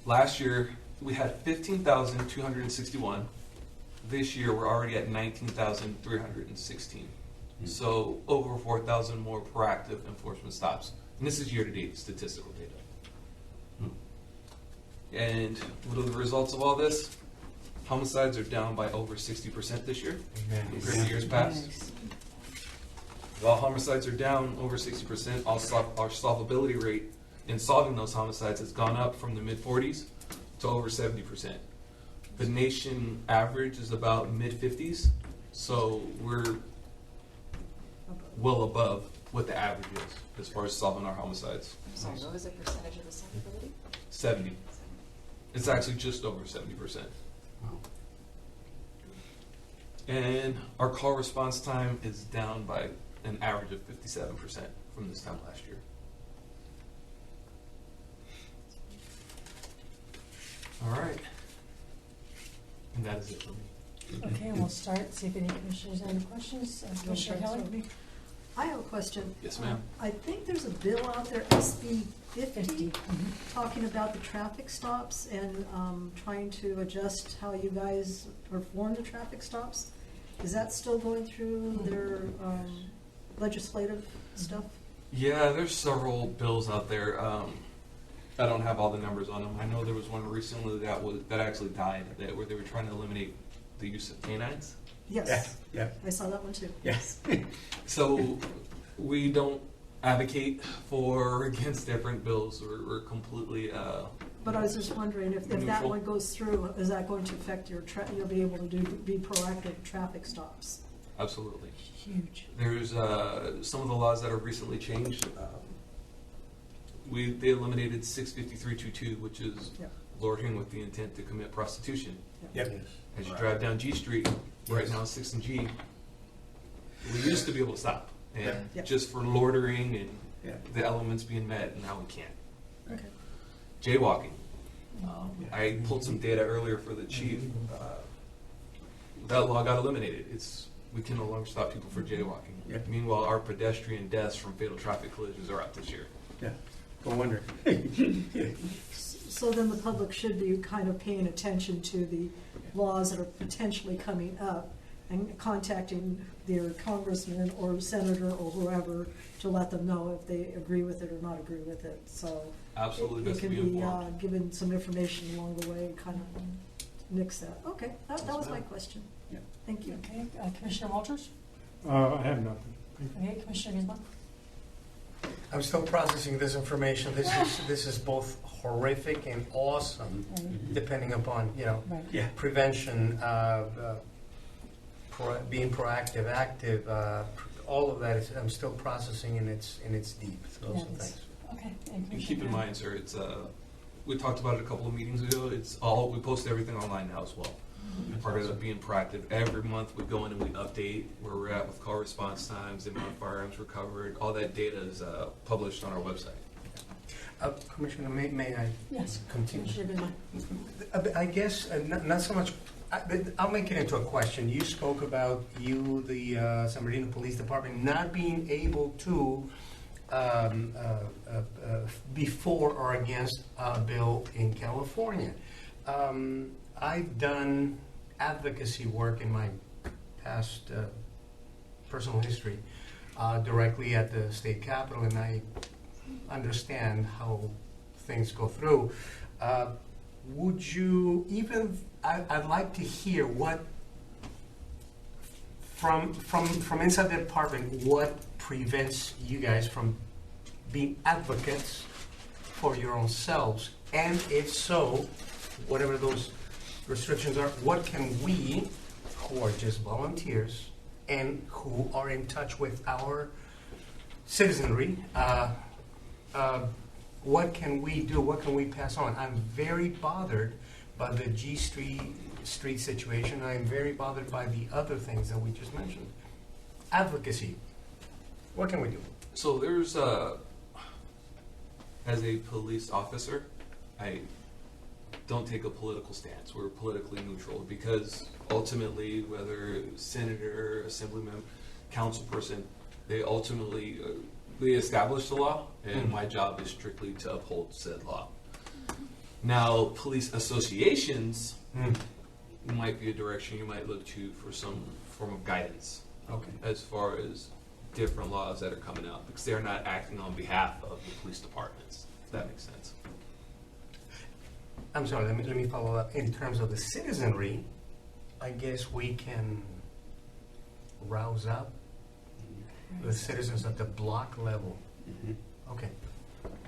Last year we had 15,261. This year we're already at 19,316. So over 4,000 more proactive enforcement stops. And this is year-to-date statistical data. And what are the results of all this? Homicides are down by over 60% this year compared to years past. While homicides are down over 60%, our solvability rate in solving those homicides has gone up from the mid-40s to over 70%. The nation average is about mid-50s, so we're well above what the average is as far as solving our homicides. I'm sorry, what was the percentage of the solvability? 70. It's actually just over 70%. And our call response time is down by an average of 57% from this time last year. All right. And that is it for me. Okay, and we'll start, see if any commissioners have any questions. Commissioner Kelly? I have a question. Yes, ma'am. I think there's a bill out there, SB 50, talking about the traffic stops and trying to adjust how you guys perform the traffic stops. Is that still going through their legislative stuff? Yeah, there's several bills out there. I don't have all the numbers on them. I know there was one recently that actually died, where they were trying to eliminate the use of canines. Yes. Yeah. I saw that one too. Yes. So we don't advocate for or against different bills. We're completely But I was just wondering if that neutral. one goes through, is that going to affect your, you'll be able to be proactive traffic stops? Absolutely. Huge. There's some of the laws that have recently changed. They eliminated 65322, which is Yep. loitering with the intent to commit prostitution. Yep. As you drive down G Street, right now 6 and G, we used to be able to stop, and Yep. just for loitering and Yeah. the elements being met, and now we can't. Okay. Jaywalking. I pulled some data earlier for the chief. That law got eliminated. We can no longer stop people for jaywalking. Yeah. Meanwhile, our pedestrian deaths from fatal traffic collisions are up this year. Yeah. Go wonder. So then the public should be kind of paying attention to the laws that are potentially coming up and contacting their congressman or senator or whoever to let them know if they agree with it or not agree with it. So Absolutely, it best to can be be informed. given some information along the way and kind of mix that. Okay, that was my question. Yeah. Thank you. Okay, Commissioner Walters? I have nothing. Okay, Commissioner Guzman? I'm still processing this information. This is both horrific and awesome, depending upon Right. Yeah. prevention, being proactive, active. All of that I'm still processing, and it's deep. So Yeah, thanks. Okay. And keep in mind, sir, it's we talked about it a couple of meetings ago. We post everything online now as well. Part of it being proactive. Every month we go in and we update where we're at with call response times, the amount of firearms recovered. All that data is published on our website. Commissioner, may I Yes. continue? Commissioner Goodman. I guess not so much. I'll make it into a question. You spoke about the San Bernardino Police Department, not being able to be for or against a bill in California. I've done advocacy work in my past personal history directly at the state capitol, and I understand how things go through. Would you even? I'd like to hear what from inside the department, what prevents you guys from being advocates for your own selves, and if so, whatever those restrictions are, what can we, who are just volunteers and who are in touch with our citizenry, what can we do? What can we pass on? I'm very bothered by the G Street situation. I am very bothered by the other things that we just mentioned. Advocacy. What can we do? So there's as a police officer, I don't take a political stance. We're politically neutral because ultimately, whether senator, assemblyman, council person, they ultimately they establish the law, and my job is strictly to uphold said law. Now, police associations might be a direction you might look to for some form of guidance. Okay. As far as different laws that are coming out, because they're not acting on behalf of the police departments. If that makes sense. I'm sorry, let me follow up. In terms of the citizenry, I guess we can rouse up the citizens at the block level. Okay.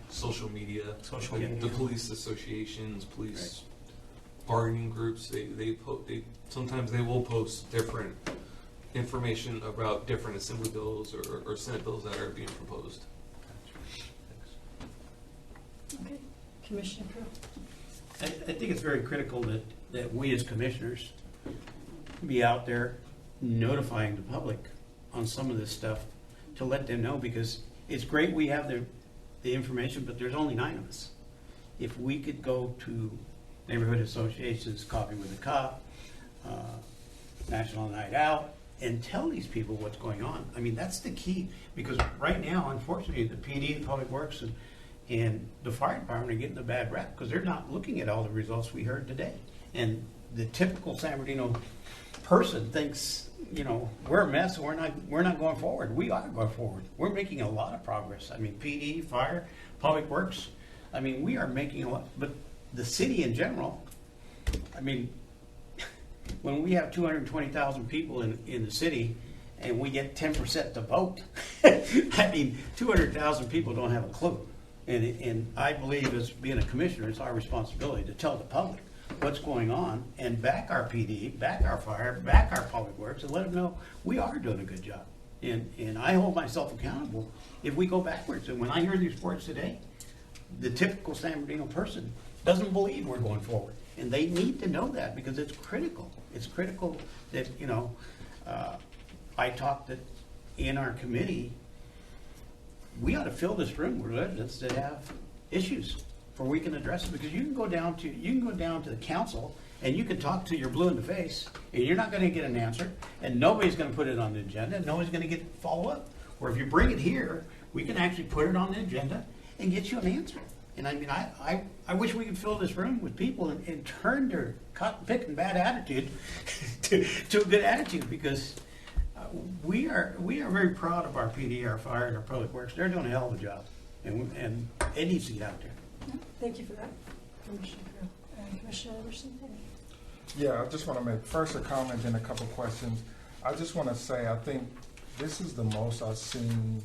Social media, Social media. the police associations, police bargaining groups. They sometimes they will post different information about different assembly bills or Senate bills that are being proposed. Okay. Commissioner Crew. I think it's very critical that we as commissioners be out there notifying the public on some of this stuff to let them know, because it's great we have the information, but there's only 9 of us. If we could go to neighborhood associations, Coffee with a Cop, National Night Out, and tell these people what's going on. I mean, that's the key, because right now, unfortunately, the PD, the Public Works, and the fire department are getting a bad rep because they're not looking at all the results we heard today. And the typical San Bernardino person thinks, you know, we're a mess and we're not going forward. We are going forward. We're making a lot of progress. I mean, PD, fire, Public Works, I mean, we are making a lot, but the city in general, I mean, when we have 220,000 people in the city and we get 10% to vote, I mean, 200,000 people don't have a clue. And I believe, as being a commissioner, it's our responsibility to tell the public what's going on and back our PD, back our fire, back our Public Works, and let them know we are doing a good job. And I hold myself accountable if we go backwards. And when I hear these reports today, the typical San Bernardino person doesn't believe we're going forward. And they need to know that, because it's critical. It's critical that, you know, I talked that in our committee, we ought to fill this room with residents that have issues where we can address it, because you can go down to the council and you can talk to your blue in the face and you're not going to get an answer, and nobody's going to put it on the agenda, and nobody's going to get follow up. Or if you bring it here, we can actually put it on the agenda and get you an answer. And I mean, I wish we could fill this room with people and turn their cotton picking bad attitude to a good attitude, because we are very proud of our PD, our fire, and our Public Works. They're doing a hell of a job, and it needs to get out there. Thank you for that, Commissioner Crew. Commissioner Everson? Yeah, I just want to make first a comment and a couple questions. I just want to say I think this is the most I've seen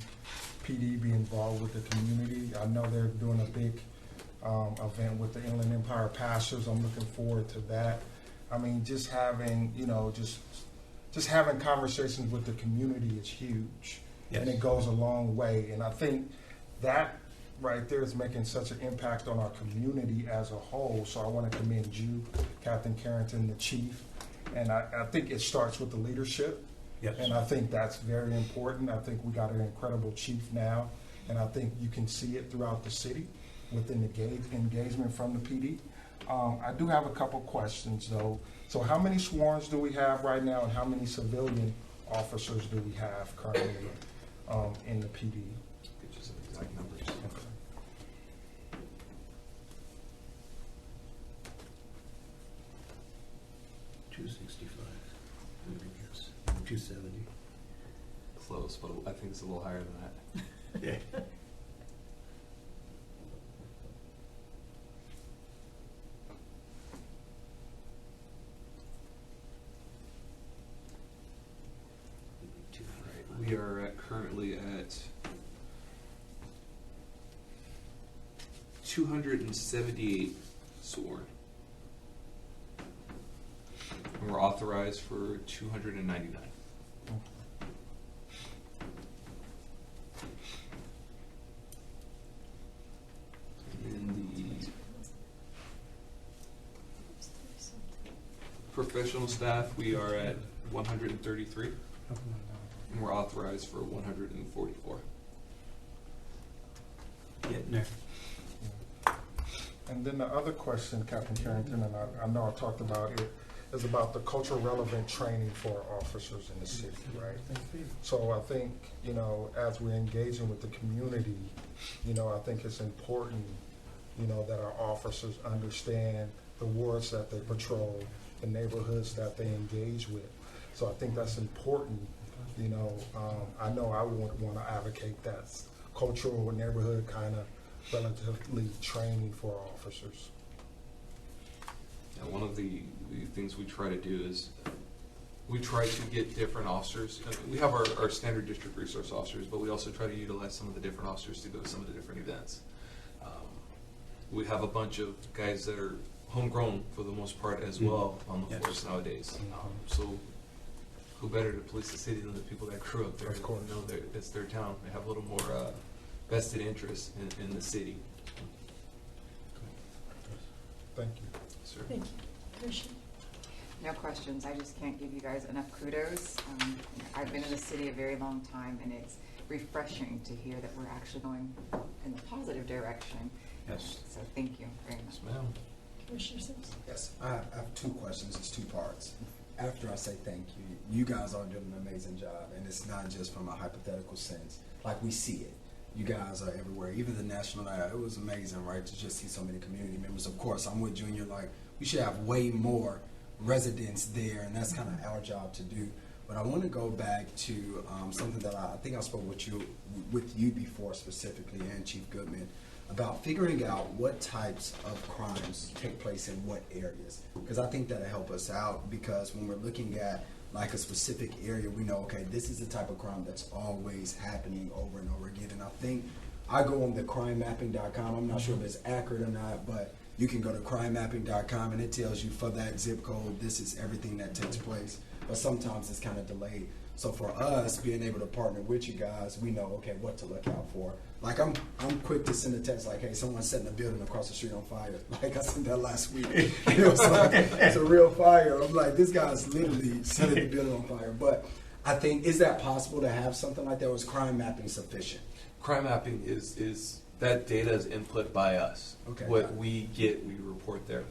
PD be involved with the community. I know they're doing a big event with the Inland Empire Pastors. I'm looking forward to that. I mean, just having, you know, just having conversations with the community is huge. Yes. And it goes a long way. And I think that right there is making such an impact on our community as a whole. So I want to commend you, Captain Carrington, the chief. And I think it starts with the leadership. Yes. And I think that's very important. I think we got an incredible chief now, and I think you can see it throughout the city. within the engagement from the PD. I do have a couple questions though. So how many sworns do we have right now, and how many civilian officers do we have currently in the PD? Get you some exact numbers. Okay. $265, I guess, $270. Close, but I think it's a little higher than that. Yeah. We are currently at 278 sworn. And we're authorized for 299. And the professional staff, we are at 133. And we're authorized for 144. Getting there. And then the other question, Captain Carrington, and I know I talked about it, is about the cultural relevant training for officers in the city, right? So I think, you know, as we're engaging with the community, you know, I think it's important, you know, that our officers understand the wards that they patrol, the neighborhoods that they engage with. So I think that's important. You know, I know I would want to advocate that cultural neighborhood kind of relatively training for officers. Yeah, one of the things we try to do is we try to get different officers. We have our standard district resource officers, but we also try to utilize some of the different officers to go to some of the different events. We have a bunch of guys that are homegrown for the most part as well on the force nowadays. So who better to police the city than the people that grew up there? Of course. Know it's their town. They have a little more vested interest in the city. Thank you. Sir. Thank you. Commissioner? No questions. I just can't give you guys enough kudos. I've been in the city a very long time, and it's refreshing to hear that we're actually going in the positive direction. Yes. So thank you very much. Yes, ma'am. Commissioner Sims? Yes, I have two questions. It's two parts. After I say thank you, you guys are doing an amazing job, and it's not just from a hypothetical sense. Like, we see it. You guys are everywhere. Even the national night, it was amazing, right, to just see so many community members. Of course, I'm with Junior, like, we should have way more residents there, and that's kind of our job to do. But I want to go back to something that I think I spoke with you before specifically, and Chief Goodman, about figuring out what types of crimes take place in what areas. Because I think that'll help us out, because when we're looking at like a specific area, we know, okay, this is the type of crime that's always happening over and over again. And I think I go on the crimemapping.com. I'm not sure if it's accurate or not, but you can go to crimemapping.com and it tells you for that zip code, this is everything that takes place. But sometimes it's kind of delayed. So for us, being able to partner with you guys, we know, okay, what to look out for. Like, I'm quick to send a text like, hey, someone's setting a building across the street on fire. Like, I sent that last week. It was like, it's a real fire. I'm like, this guy's literally setting the building on fire. But I think, is that possible to have something like that, or is crime mapping sufficient? Crime mapping is that data is input by us. Okay. What we get, we report there.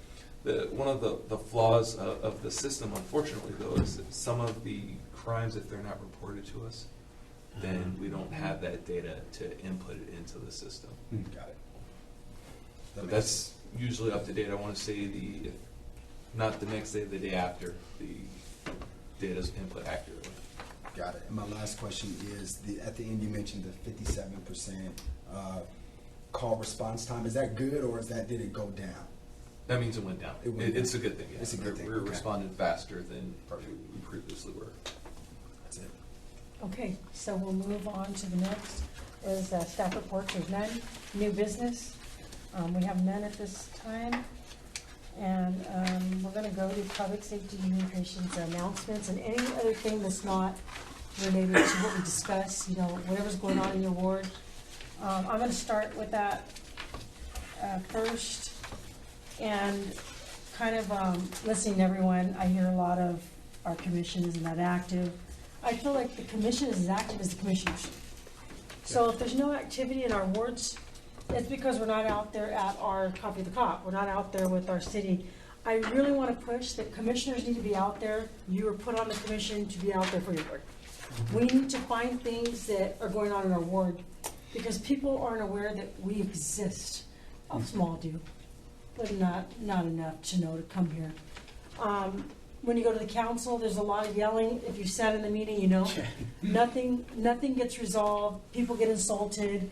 One of the flaws of the system, unfortunately, though, is that some of the crimes, if they're not reported to us, then we don't have that data to input it into the system. Got it. But that's usually up to date. I want to say if not the next day, the day after, the data's input accurately. Got it. And my last question is, at the end you mentioned the 57% call response time. Is that good, or did it go down? That means it went down. It's a good thing. Yeah. It's a good thing. We're Okay. responding faster than we previously were. That's it. Okay, so we'll move on to the next, is staff reports. There's none. New business, we have none at this time. And we're gonna go to public safety communications announcements, and any other thing that's not related to what we discussed, you know, whatever's going on in your ward. I'm gonna start with that first. And kind of listening to everyone, I hear a lot of our commission isn't that active. I feel like the commission is as active as the commissioners. So if there's no activity in our wards, It's because we're not out there at our Coffee of the Cop. We're not out there with our city. I really want to push that commissioners need to be out there. You were put on the commission to be out there for your ward. We need to find things that are going on in our ward because people aren't aware that we exist. Small do, but not enough to know to come here. When you go to the council, there's a lot of yelling. If you sat in the meeting, you know, nothing gets resolved. People get insulted.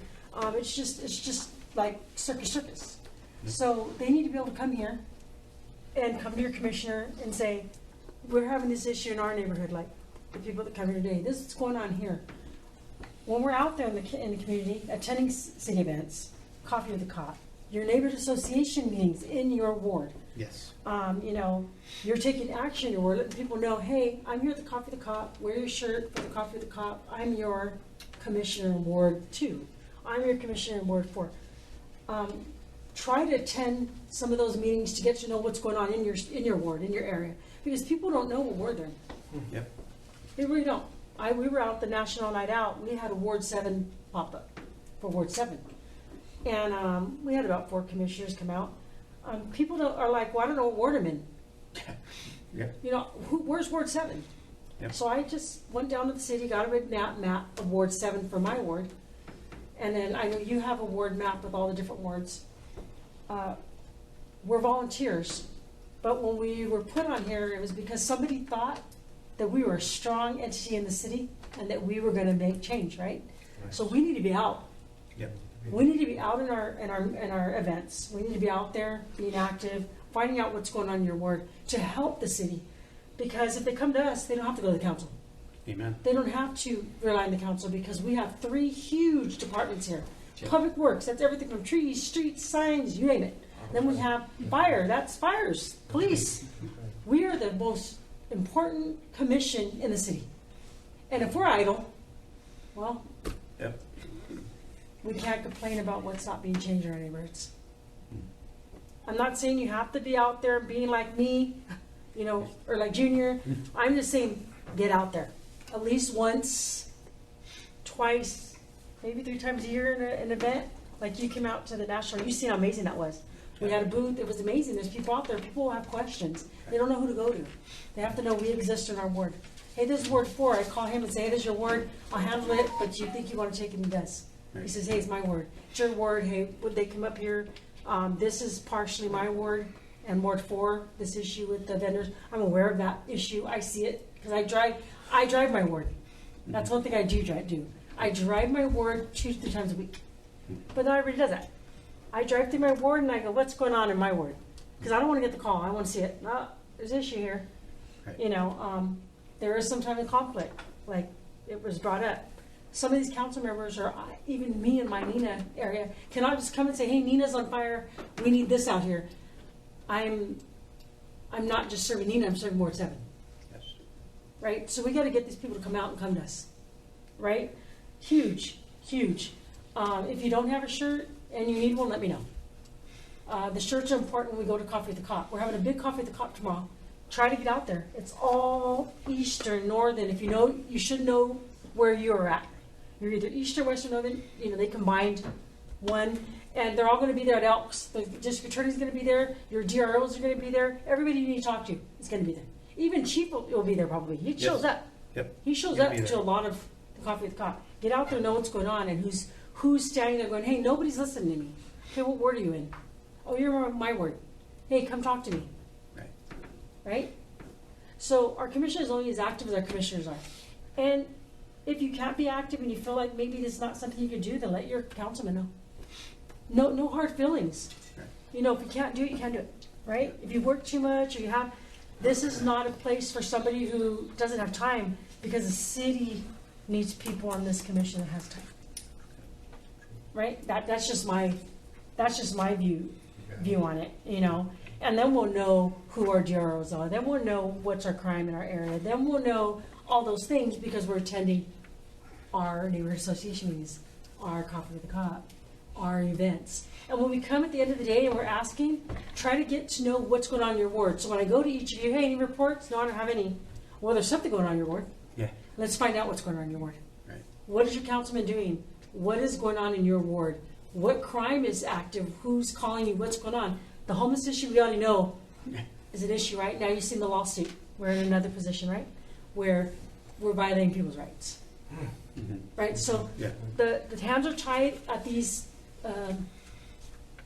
It's just like circus. So they need to be able to come here and come to your commissioner and say, we're having this issue in our neighborhood, like the people that come here today. This is what's going on here. When we're out there in the community, attending city events, Coffee with the Cop, your neighborhood association meetings in your ward. Yes. You know, you're taking action, or letting people know, hey, I'm here at the Coffee of the Cop. Wear your shirt for the Coffee of the Cop. I'm your commissioner in Ward 2. I'm your commissioner in Ward 4. Try to attend some of those meetings to get to know what's going on in your ward, in your area, because people don't know what ward they're in. Yep. They really don't. We were out the National Night Out. We had a Ward 7 pop up for Ward 7, and we had about 4 commissioners come out. People are like, well, I don't know what ward I'm in. Yeah. You know, where's Ward 7? Yep. So I just went down to the city, got a big map of Ward 7 for my ward. And then I know you have a ward map with all the different wards. We're volunteers. But when we were put on here, it was because somebody thought that we were a strong entity in the city and that we were going to make change, right? So we need to be out. Yep. We need to be out in our events. We need to be out there, being active, finding out what's going on in your ward to help the city. Because if they come to us, they don't have to go to the council. Amen. They don't have to rely on the council because we have 3 huge departments here. Public Works, that's everything from trees, streets, signs, you name it. Then we have fire, that's fires, police. We are the most important commission in the city. And if we're idle, well, Yep. we can't complain about what's not being changed in our neighborhoods. I'm not saying you have to be out there being like me, you know, or like Junior. I'm just saying get out there. At least once, twice, maybe 3 times a year in an event. Like you came out to the National, you see how amazing that was. We had a booth, it was amazing. There's people out there, people will have questions. They don't know who to go to. They have to know we exist in our ward. Hey, this is Ward 4. I call him and say, hey, this is your ward. I'll handle it, but you think you want to take it, and he does. He says, hey, it's my ward. It's your ward. Hey, would they come up here? This is partially my ward and Ward 4, this issue with the vendors. I'm aware of that issue. I see it because I drive my ward. That's one thing I do. I drive my ward 2-3 times a week. But not everybody does that. I drive through my ward and I go, what's going on in my ward? Because I don't want to get the call. I want to see it. No, there's an issue here. Right. You know, there is sometimes a conflict, like it was brought up. Some of these council members, or even me in my Nina area, cannot just come and say, hey, Nina's on fire. We need this out here. I'm not just serving Nina, I'm serving Ward 7. Yes. Right? So we got to get these people to come out and come to us. Right? Huge. If you don't have a shirt and you need one, let me know. The shirts are important when we go to Coffee with the Cop. We're having a big Coffee with the Cop tomorrow. Try to get out there. It's all eastern, northern. If you know, you should know where you're at. You're either eastern, western, northern. You know, they combined one, and they're all going to be there at Elks. The district attorney's going to be there. Your DROs are going to be there. Everybody you need to talk to is going to be there. Even Chief will be there probably. He shows up. Yep. He shows He'll up be there. to a lot of the Coffee with the Cop. Get out there, know what's going on, and who's standing there going, hey, nobody's listening to me. Okay, what ward are you in? Oh, you're my ward. Hey, come talk to me. Right. Right? So our commissioner is only as active as our commissioners are. And if you can't be active and you feel like maybe this is not something you can do, then let your councilman know. No hard feelings. Right. You know, if you can't do it, you can't do it. Right? If you work too much or this is not a place for somebody who doesn't have time, because the city needs people on this commission that has time. Right? That's just my view on it, you know. And then we'll know who our DROs are. Then we'll know what's our crime in our area. Then we'll know all those things because we're attending our neighborhood association meetings, our Coffee with the Cop, our events. And when we come at the end of the day and we're asking, try to get to know what's going on in your ward. So when I go to each of you, hey, any reports? No, I don't have any. Well, there's something going on in your ward. Yeah. Let's find out what's going on in your ward. Right. What is your councilman doing? What is going on in your ward? what crime is active, who's calling you, what's going on. The homeless issue, we already know is an issue, right? Now you've seen the lawsuit. We're in another position, right? Where we're violating people's rights. Right? So Yeah. the hands are tied at these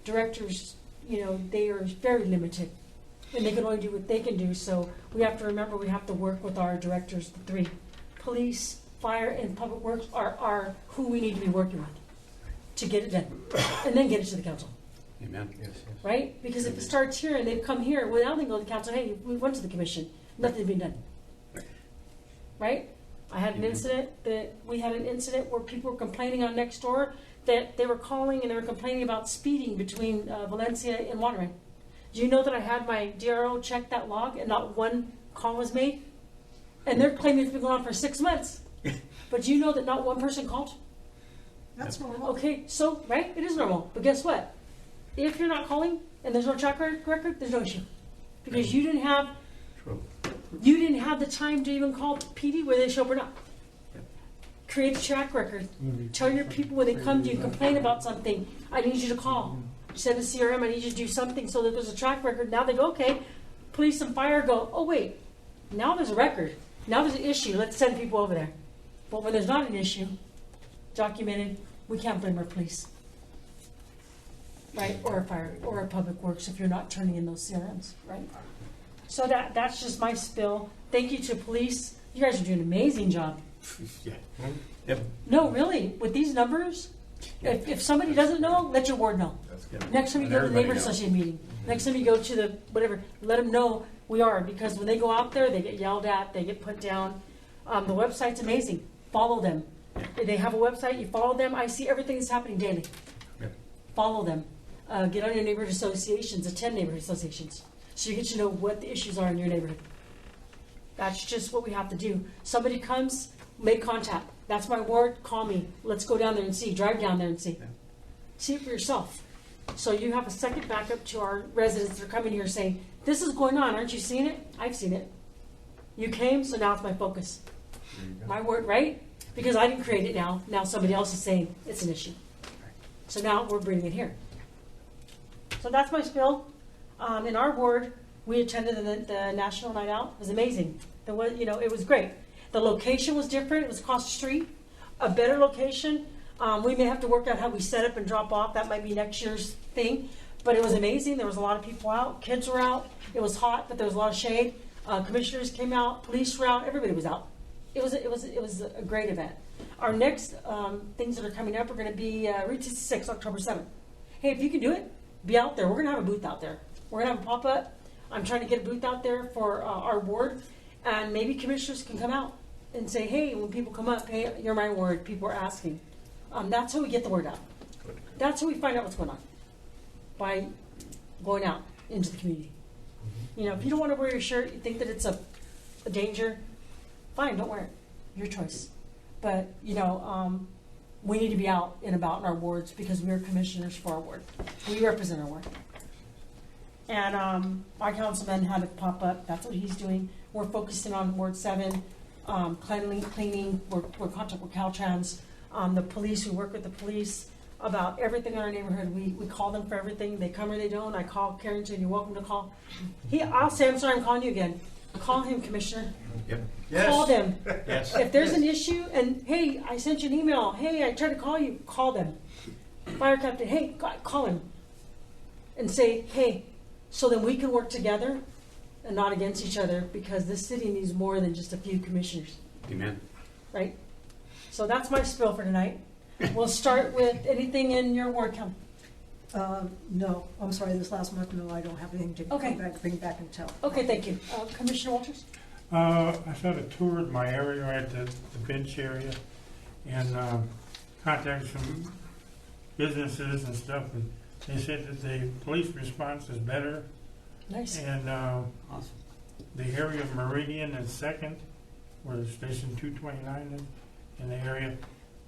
directors, they are very limited. And they can only do what they can do. So we have to remember we have to work with our directors, the three. Police, fire, and public works are who we need to be working with to get it done. And then get it to the council. Amen. Right? Because if it starts here and they've come here, well, now they go to the council, hey, we went to the commission, nothing's been done. Right? We had an incident where people were complaining on next door that they were calling and they were complaining about speeding between Valencia and Monterey. Do you know that I had my DRO check that log and not one call was made? And they're claiming it's been going on for 6 months. But do you know that not one person called? That's normal. Okay, so, right, it is normal. But guess what? If you're not calling and there's no track record, there's no issue. Because you didn't have the time to even call PD whether they show up or not. Create a track record. Tell your people when they come to you and complain about something, I need you to call. Send a CRM, I need you to do something so that there's a track record. Now they go, okay, police and fire go, oh wait, now there's a record. Now there's an issue, let's send people over there. But when there's not an issue, documented, we can't blame our police. Right, or our fire, or our public works if you're not turning in those CRMs, right? So that's just my spill. Thank you to police. You guys are doing an amazing job. Yeah. Yep. No, really, with these numbers, if somebody doesn't know, let your ward know. Next time you go to the neighborhood association meeting, next time you go to the whatever, let them know we are, because when they go out there, they get yelled at, they get put down. The website's amazing. Follow them. They have a website, you follow them. I see everything that's happening daily. Follow them. Get on your neighborhood associations, attend neighborhood associations, so you get to know what the issues are in your neighborhood. That's just what we have to do. Somebody comes, make contact. That's my ward, call me. Let's go down there and see, drive down there and see. See it for yourself. So you have a second backup to our residents that are coming here saying, this is going on, aren't you seeing it? I've seen it. You came, so now it's my focus. My word, right? Because I didn't create it now. Now somebody else is saying it's an issue. So now we're bringing it here. So that's my spill. In our ward, we attended the National Night Out. It was amazing. It was great. The location was different. It was across the street. A better location. We may have to work out how we set up and drop off. That might be next year's thing. But it was amazing. There was a lot of people out. Kids were out. It was hot, but there was a lot of shade. Commissioners came out. Police were out. Everybody was out. It was a great event. Our next things that are coming up are going to be Route 66, October 7th. Hey, if you can do it, be out there. We're going to have a booth out there. We're going to have a pop-up. I'm trying to get a booth out there for our ward. And maybe commissioners can come out and say, hey, when people come up, hey, you're my ward. People are asking. That's how we get the word out. That's how we find out what's going on. By going out into the community. If you don't want to wear your shirt, you think that it's a danger, fine, don't wear it. Your choice. But, we need to be out and about in our wards because we're commissioners for our ward. We represent our ward. And our councilman had it pop up. That's what he's doing. We're focusing on Ward 7, cleaning. We're in contact with Caltrans. The police, we work with the police about everything in our neighborhood. We call them for everything. They come or they don't. I call Carrington. You're welcome to call. I'll say, I'm sorry, I'm calling you again. Call him, Commissioner. Yep. Call them. Yes. If there's an issue, and hey, I sent you an email. Hey, I tried to call you. Call them. Fire captain, hey, call him. And say, hey, so then we can work together and not against each other, because this city needs more than just a few commissioners. Amen. Right? So that's my spill for tonight. We'll start with anything in your ward, Count. No, I'm sorry, this last month, no, I don't have anything to bring back and tell. Okay, thank you. Commissioner Walters? I sort of toured my area at the bench area and contacted some businesses and stuff, and they said that the police response is better. Nice. And awesome. The area of Meridian and Second, where Station 229 is, in the area,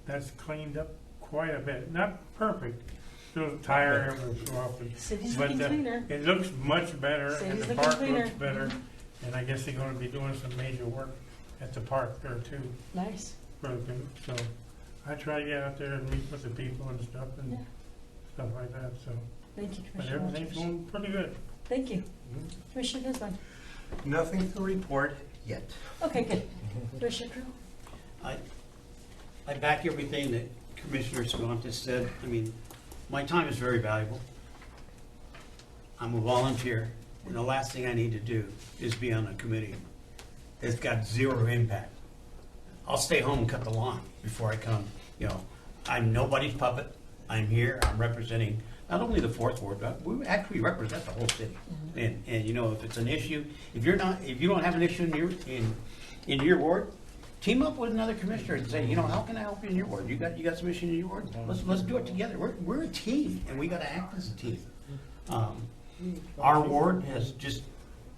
that's cleaned up quite a bit. Not perfect. Still tire every so often. City's but looking cleaner. It looks much better, City's and the looking park cleaner. looks better. And I guess they're going to be doing some major work at the park there too. Nice. So I try to get out there and meet with the people and stuff, and stuff like that, so. Thank you, But Commissioner everything's Rogers. going pretty good. Thank you. Commissioner Nisbet? Nothing to report yet. Okay, good. Commissioner Crew? I back everything that Commissioner Cervantes said. I mean, my time is very valuable. I'm a volunteer, and the last thing I need to do is be on a committee that's got zero impact. I'll stay home and cut the lawn before I come. You know, I'm nobody's puppet. I'm here. I'm representing not only the Fourth Ward, but we actually represent the whole city. And you know, if it's an issue, if you don't have an issue in your ward, team up with another commissioner and say, you know, how can I help you in your ward? You got some issue in your ward? Let's do it together. We're a team, and we got to act as a team. Our ward has just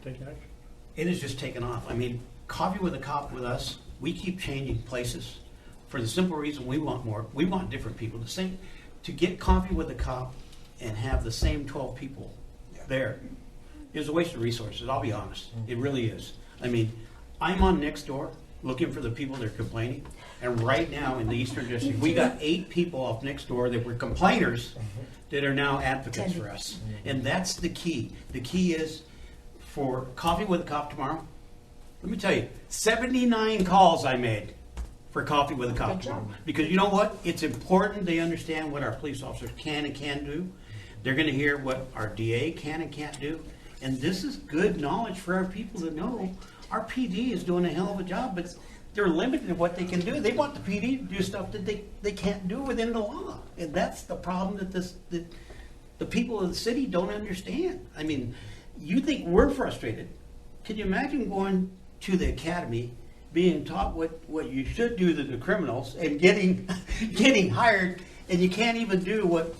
it has just taken off. I mean, Coffee with a Cop with us, we keep changing places for the simple reason we want more. We want different people. To get Coffee with a Cop and have the same 12 people there is a waste of resources. I'll be honest. It really is. I mean, I'm on Nextdoor looking for the people that are complaining. And right now in the Eastern District, we got 8 people off Nextdoor that were complainers that are now advocates for us. And that's the key. The key is for Coffee with a Cop tomorrow. Let me tell you, 79 calls I made for Coffee with a Cop tomorrow. Because you know what? It's important they understand what our police officers can and can't do. They're going to hear what our DA can and can't do. And this is good knowledge for our people to know our PD is doing a hell of a job, but they're limited in what they can do. They want the PD to do stuff that they can't do within the law. And that's the problem that the people of the city don't understand. I mean, you think we're frustrated. Can you imagine going to the academy, being taught what you should do to the criminals, and getting hired, and you can't even do what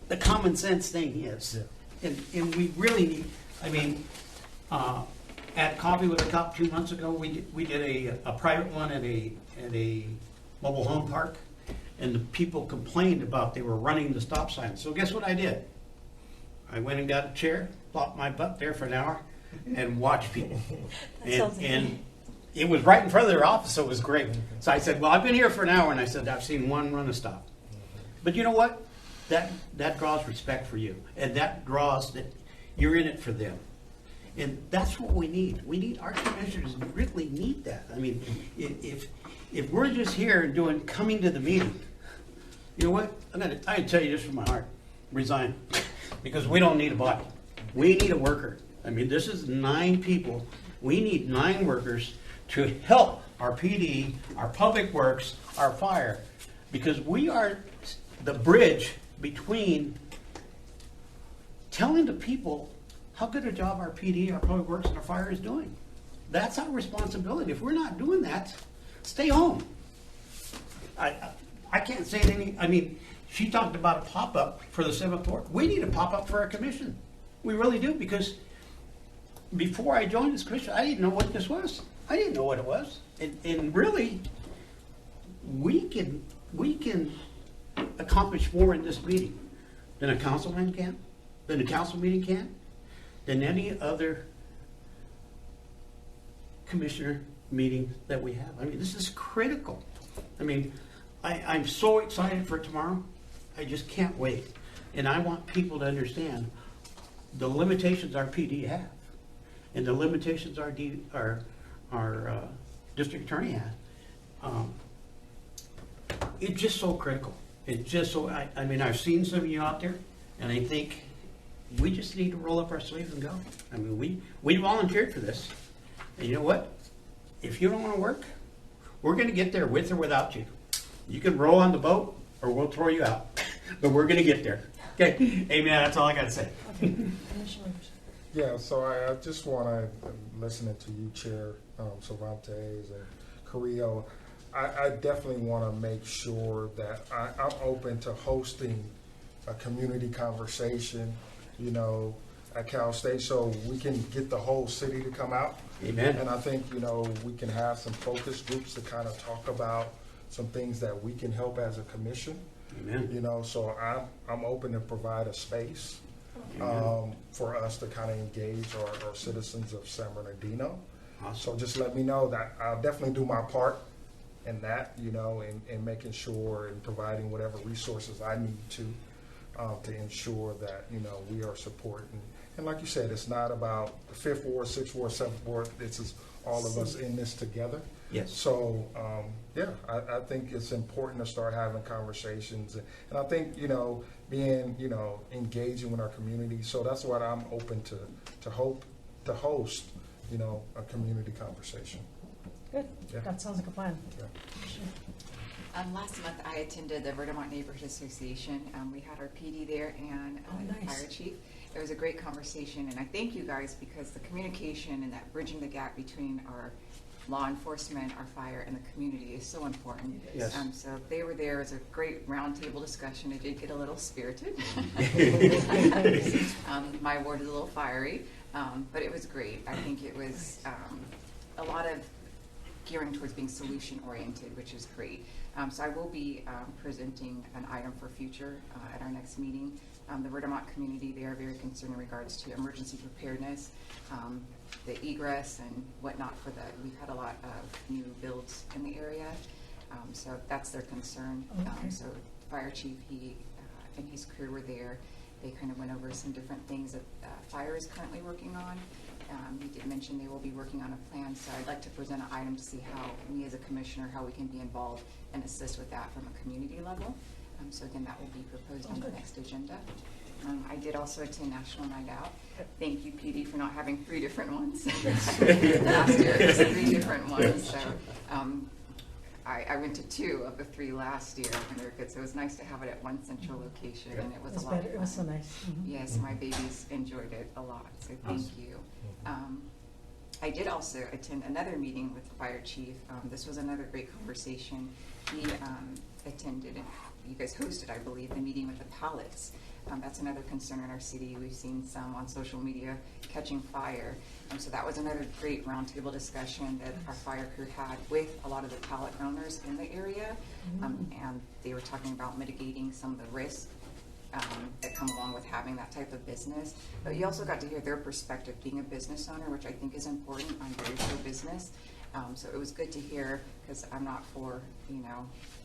the common sense thing is? Yeah. And we really need, I mean, at Coffee with a Cop 2 months ago, we did a private one at a mobile home park, and the people complained about they were running the stop sign. So guess what I did? I went and got a chair, plopped my butt there for an hour, and watched people. And it was right in front of their office, so it was great. So I said, well, I've been here for an hour, and I said, I've seen one run a stop. But you know what? That draws respect for you, and that draws that you're in it for them. And that's what we need. We need, our commissioners really need that. I mean, if we're just here and coming to the meeting, you know what? I can tell you this from my heart, resign. Because we don't need a body. We need a worker. I mean, this is 9 people. We need 9 workers to help our PD, our public works, our fire. Because we are the bridge between telling the people how good a job our PD, our public works, and our fire is doing. That's our responsibility. If we're not doing that, stay home. I can't say it any, I mean, she talked about a pop-up for the 7th Ward. We need a pop-up for our commission. We really do, because before I joined this commission, I didn't know what this was. I didn't know what it was. And really, we can accomplish more in this meeting than a councilman can, than a council meeting can, than any other commissioner meeting that we have. I mean, this is critical. I mean, I'm so excited for tomorrow. I just can't wait. And I want people to understand the limitations our PD have and the limitations our district attorney has. It's just so critical. It's just so, I mean, I've seen some of you out there, and I think we just need to roll up our sleeves and go. I mean, we volunteered for this. And you know what? If you don't want to work, we're going to get there with or without you. You can roll on the boat, or we'll throw you out. But we're going to get there. Okay? Amen. That's all I got to say. Yeah, so I just want to, listening to you, Chair Cervantes and Carrillo, I definitely want to make sure that I'm open to hosting a community conversation, you know, at Cal State, so we can get the whole city to come out. Amen. And I think, you know, we can have some focus groups to kind of talk about some things that we can help as a commission. Amen. You know, so I'm open to provide a space for us to kind of engage our citizens of San Bernardino. Awesome. So just let me know that I'll definitely do my part in that, you know, in making sure and providing whatever resources I need to to ensure that, we are supporting. And like you said, it's not about the 5th Ward, 6th Ward, 7th Ward. This is all of us in this together. Yes. So, I think it's important to start having conversations. And I think, being, engaging with our community. So that's what I'm open to host, a community conversation. Good. Yeah. That sounds like a plan. Yeah. Last month, I attended the Verdamont Neighborhood Association. We had our PD there and the nice. fire chief. It was a great conversation, and I thank you guys because the communication and that bridging the gap between our law enforcement, our fire, and the community is so important. Yes. So they were there. It was a great roundtable discussion. It did get a little spirited. My ward is a little fiery, but it was great. I think it was a lot of gearing towards being solution-oriented, which is great. So I will be presenting an item for future at our next meeting. The Verdamont community, they are very concerned in regards to emergency preparedness, the egress and whatnot for the, we've had a lot of new builds in the area. So that's their concern. Okay. So Fire Chief, he and his crew were there. They kind of went over some different things that fire is currently working on. He did mention they will be working on a plan, so I'd like to present an item to see how we as a commissioner, how we can be involved and assist with that from a community level. So again, that will be proposed on the next agenda. I did also attend National Night Out. Thank you, PD, for not having 3 different ones. Last year it was 3 different ones. So I went to 2 of the 3 last year, and they're good. So it was nice to have it at one central location, and it was a lot of fun. It was so nice. Yes, my babies enjoyed it a lot, so thank you. I did also attend another meeting with the fire chief. This was another great conversation. He attended, and you guys hosted, I believe, the meeting with the pallets. That's another concern in our city. We've seen some on social media catching fire. So that was another great roundtable discussion that our fire crew had with a lot of the pallet owners in the area. And they were talking about mitigating some of the risks that come along with having that type of business. But you also got to hear their perspective being a business owner, which I think is important. I'm very pro-business. So it was good to hear, because I'm not for,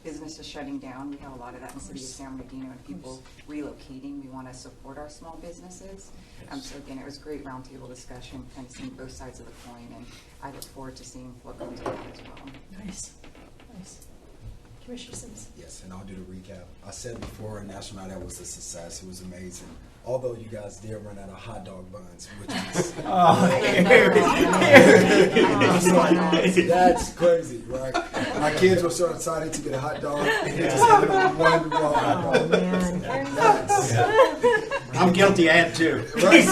businesses shutting down. We have a lot of that in the city of San Bernardino, and people relocating. We want to support our small businesses. So again, it was a great roundtable discussion, kind of seeing both sides of the coin, and I look forward to seeing what comes out as well. Nice. Commissioner Sims. Yes, and I'll do the recap. I said before, National Night Out was a success. It was amazing. Although you guys did run out of hot dog buns, which is that's crazy, right? My kids were so excited to get a hot dog, and they just ended up with one raw hot dog. I'm guilty, I had 2. Right?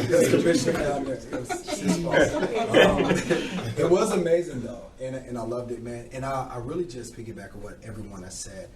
That's Commissioner down there. It was amazing though, and I loved it, man. And I really just piggyback on what everyone has said.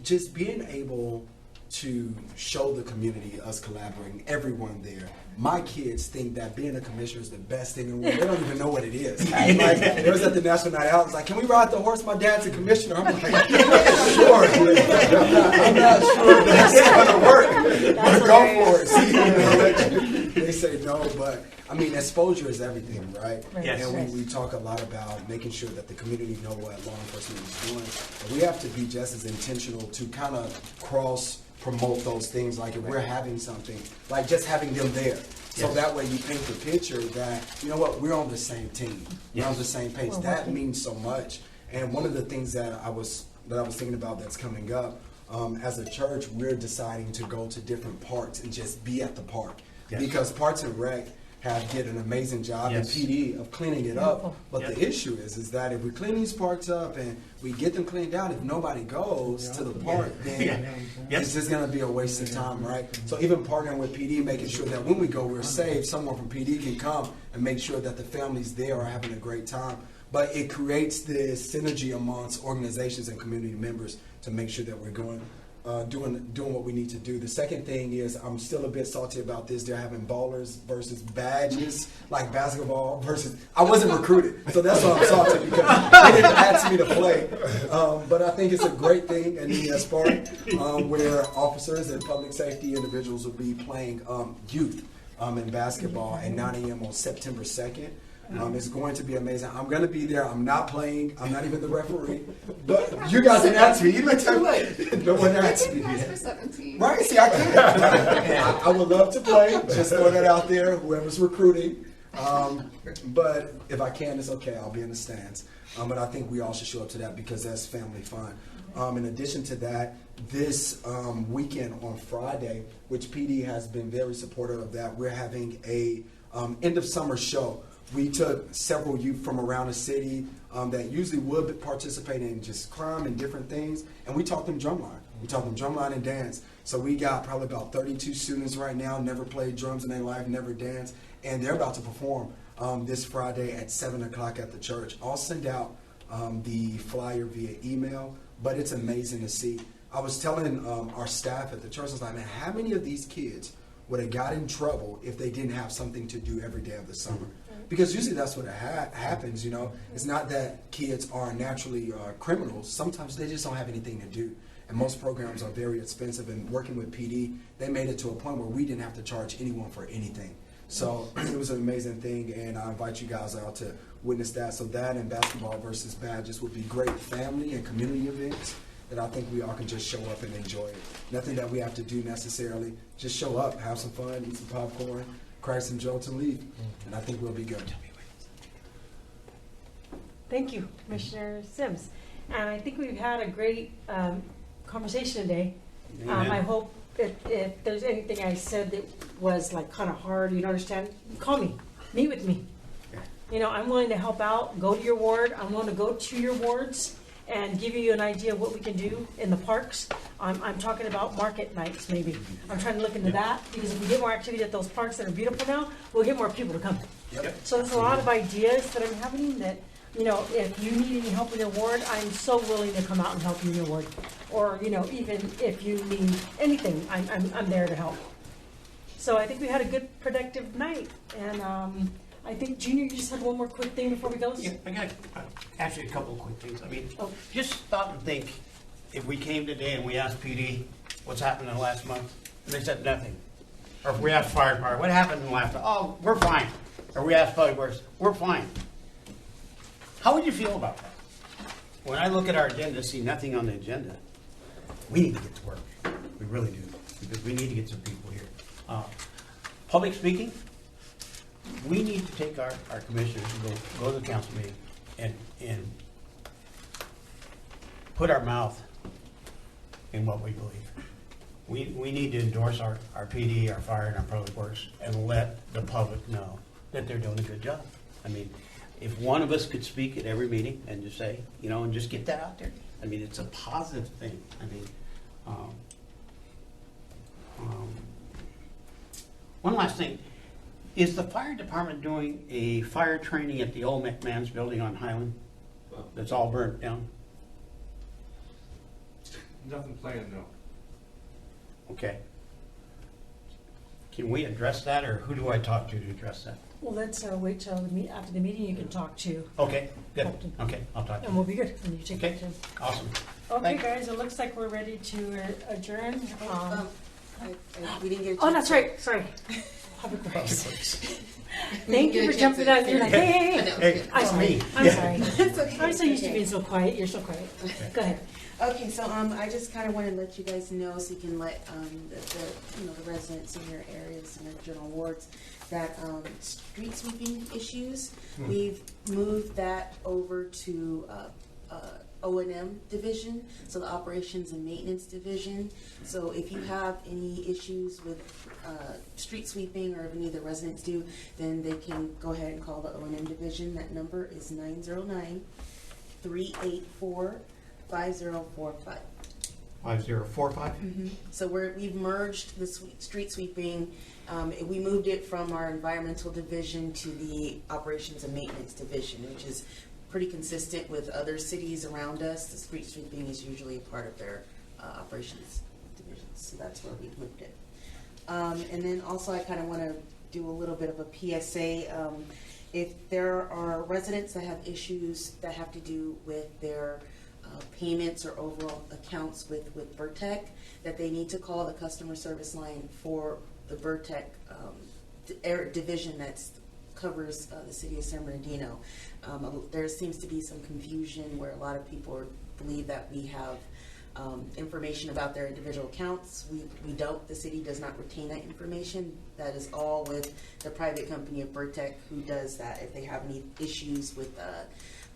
Just being able to show the community, us collaborating, everyone there. My kids think that being a commissioner is the best thing in the world. They don't even know what it is. Like, it was at the National Night Out. I was like, can we ride the horse? My dad's a commissioner. I'm like, sure. I'm not sure that's going to work. But go for it. They say no, but I mean, exposure is everything, right? Yes. And we talk a lot about making sure that the community know what law enforcement is doing. But we have to be just as intentional to kind of cross-promote those things. Like if we're having something, like just having them there. So that way you paint the picture that, you know what, we're on the same team. We're on the same page. That means so much. And one of the things that I was thinking about that's coming up, as a church, we're deciding to go to different parks and just be at the park. Yes. Because Parks and Rec did an amazing job in PD of cleaning it up. But the issue is that if we clean these parks up and we get them cleaned out, if nobody goes to the park, then it's just going to be a waste of time, right? So even partnering with PD, making sure that when we go, we're safe, someone from PD can come and make sure that the families there are having a great time. But it creates this synergy amongst organizations and community members to make sure that we're going doing what we need to do. The second thing is I'm still a bit salty about this. They're having ballers versus badges, like basketball versus. I wasn't recruited, so that's why I'm salty, because they didn't ask me to play. But I think it's a great thing in ES Park, where officers and public safety individuals will be playing youth in basketball at 9 a.m. on September 2nd. It's going to be amazing. I'm going to be there. I'm not playing. I'm not even the referee. But you guys didn't ask me. You didn't tell me. No one asked me. Right? See, I can't. I would love to play. Just throw that out there. Whoever's recruiting. But if I can, it's okay. I'll be in the stands. But I think we all should show up to that because that's family fun. In addition to that, this weekend on Friday, which PD has been very supportive of that, we're having a end of summer show. We took several youth from around the city that usually would participate in just crime and different things, and we taught them drumline. We taught them drumline and dance. So we got probably about 32 students right now, never played drums in their life, never danced, and they're about to perform this Friday at 7 o'clock at the church. I'll send out the flyer via email, but it's amazing to see. I was telling our staff at the church, I was like, man, how many of these kids would have got in trouble if they didn't have something to do every day of the summer? Because usually that's what happens, you know. It's not that kids are naturally criminals. Sometimes they just don't have anything to do. And most programs are very expensive. And working with PD, they made it to a point where we didn't have to charge anyone for anything. So it was an amazing thing, and I invite you guys out to witness that. So that and Basketball versus Badges would be great family and community events that I think we all can just show up and enjoy it. Nothing that we have to do necessarily. Just show up, have some fun, eat some popcorn, crack some jokes, and leave. And I think we'll be good. Thank you, Commissioner Sims. And I think we've had a great conversation today. I hope if there's anything I said that was like kind of hard, you don't understand, call me, meet with me. You know, I'm willing to help out, go to your ward. I'm willing to go to your wards and give you an idea of what we can do in the parks. I'm talking about market nights, maybe. I'm trying to look into that, because if we get more activity at those parks that are beautiful now, we'll get more people to come. Yep. So there's a lot of ideas that I'm having that, you know, if you need any help in your ward, I'm so willing to come out and help you in your ward. Or, you know, even if you need anything, I'm there to help. So I think we had a good, productive night. And I think, Junior, you just had one more quick thing before we go? Yeah, I got actually a couple of quick things. I mean, just stop and think, if we came today and we asked PD what's happened in the last month, and they said nothing. Or if we asked fire department, what happened in the last, oh, we're fine. Or we asked public works, we're fine. How would you feel about that? When I look at our agenda, see nothing on the agenda, we need to get to work. We really do, because we need to get some people here. Public speaking, we need to take our commissioners and go to the council meeting and put our mouth in what we believe. We need to endorse our PD, our fire, and our public works, and let the public know that they're doing a good job. I mean, if one of us could speak at every meeting and just say, you know, and just get that out there, I mean, it's a positive thing. I mean, one last thing. Is the fire department doing a fire training at the old McMahon's building on Highland that's all burnt down? Nothing planned, no. Okay. Can we address that, or who do I talk to address that? Well, let's wait till after the meeting you can talk to. Okay, good. Okay, I'll talk to And you. we'll be good when you take Okay, it to. awesome. Okay, Thank- guys, it looks like we're ready to adjourn. We didn't get a Oh, chance that's to- right, sorry. Public Works. Thank you for jumping on. You're like, hey. Hey, I'm sorry. me. I'm Yeah. sorry. That's okay. I'm so used to Okay. being so quiet. You're so quiet. Go ahead. Okay, so I just kind of want to let you guys know, so you can let the residents in your areas and your general wards that street sweeping issues, we've moved that over to O&M division, so the operations and maintenance division. So if you have any issues with street sweeping, or if any of the residents do, then they can go ahead and call the O&M division. That number is 909-384-5045. 5045? So we've merged the street sweeping. We moved it from our environmental division to the operations and maintenance division, which is pretty consistent with other cities around us. The street sweeping is usually a part of their operations divisions, so that's where we've moved it. And then also I kind of want to do a little bit of a PSA. If there are residents that have issues that have to do with their payments or overall accounts with Vertec, that they need to call the customer service line for the Vertec division that's covers the city of San Bernardino. There seems to be some confusion where a lot of people believe that we have information about their individual accounts. We don't. The city does not retain that information. That is all with the private company of Burtec, who does that. If they have any issues with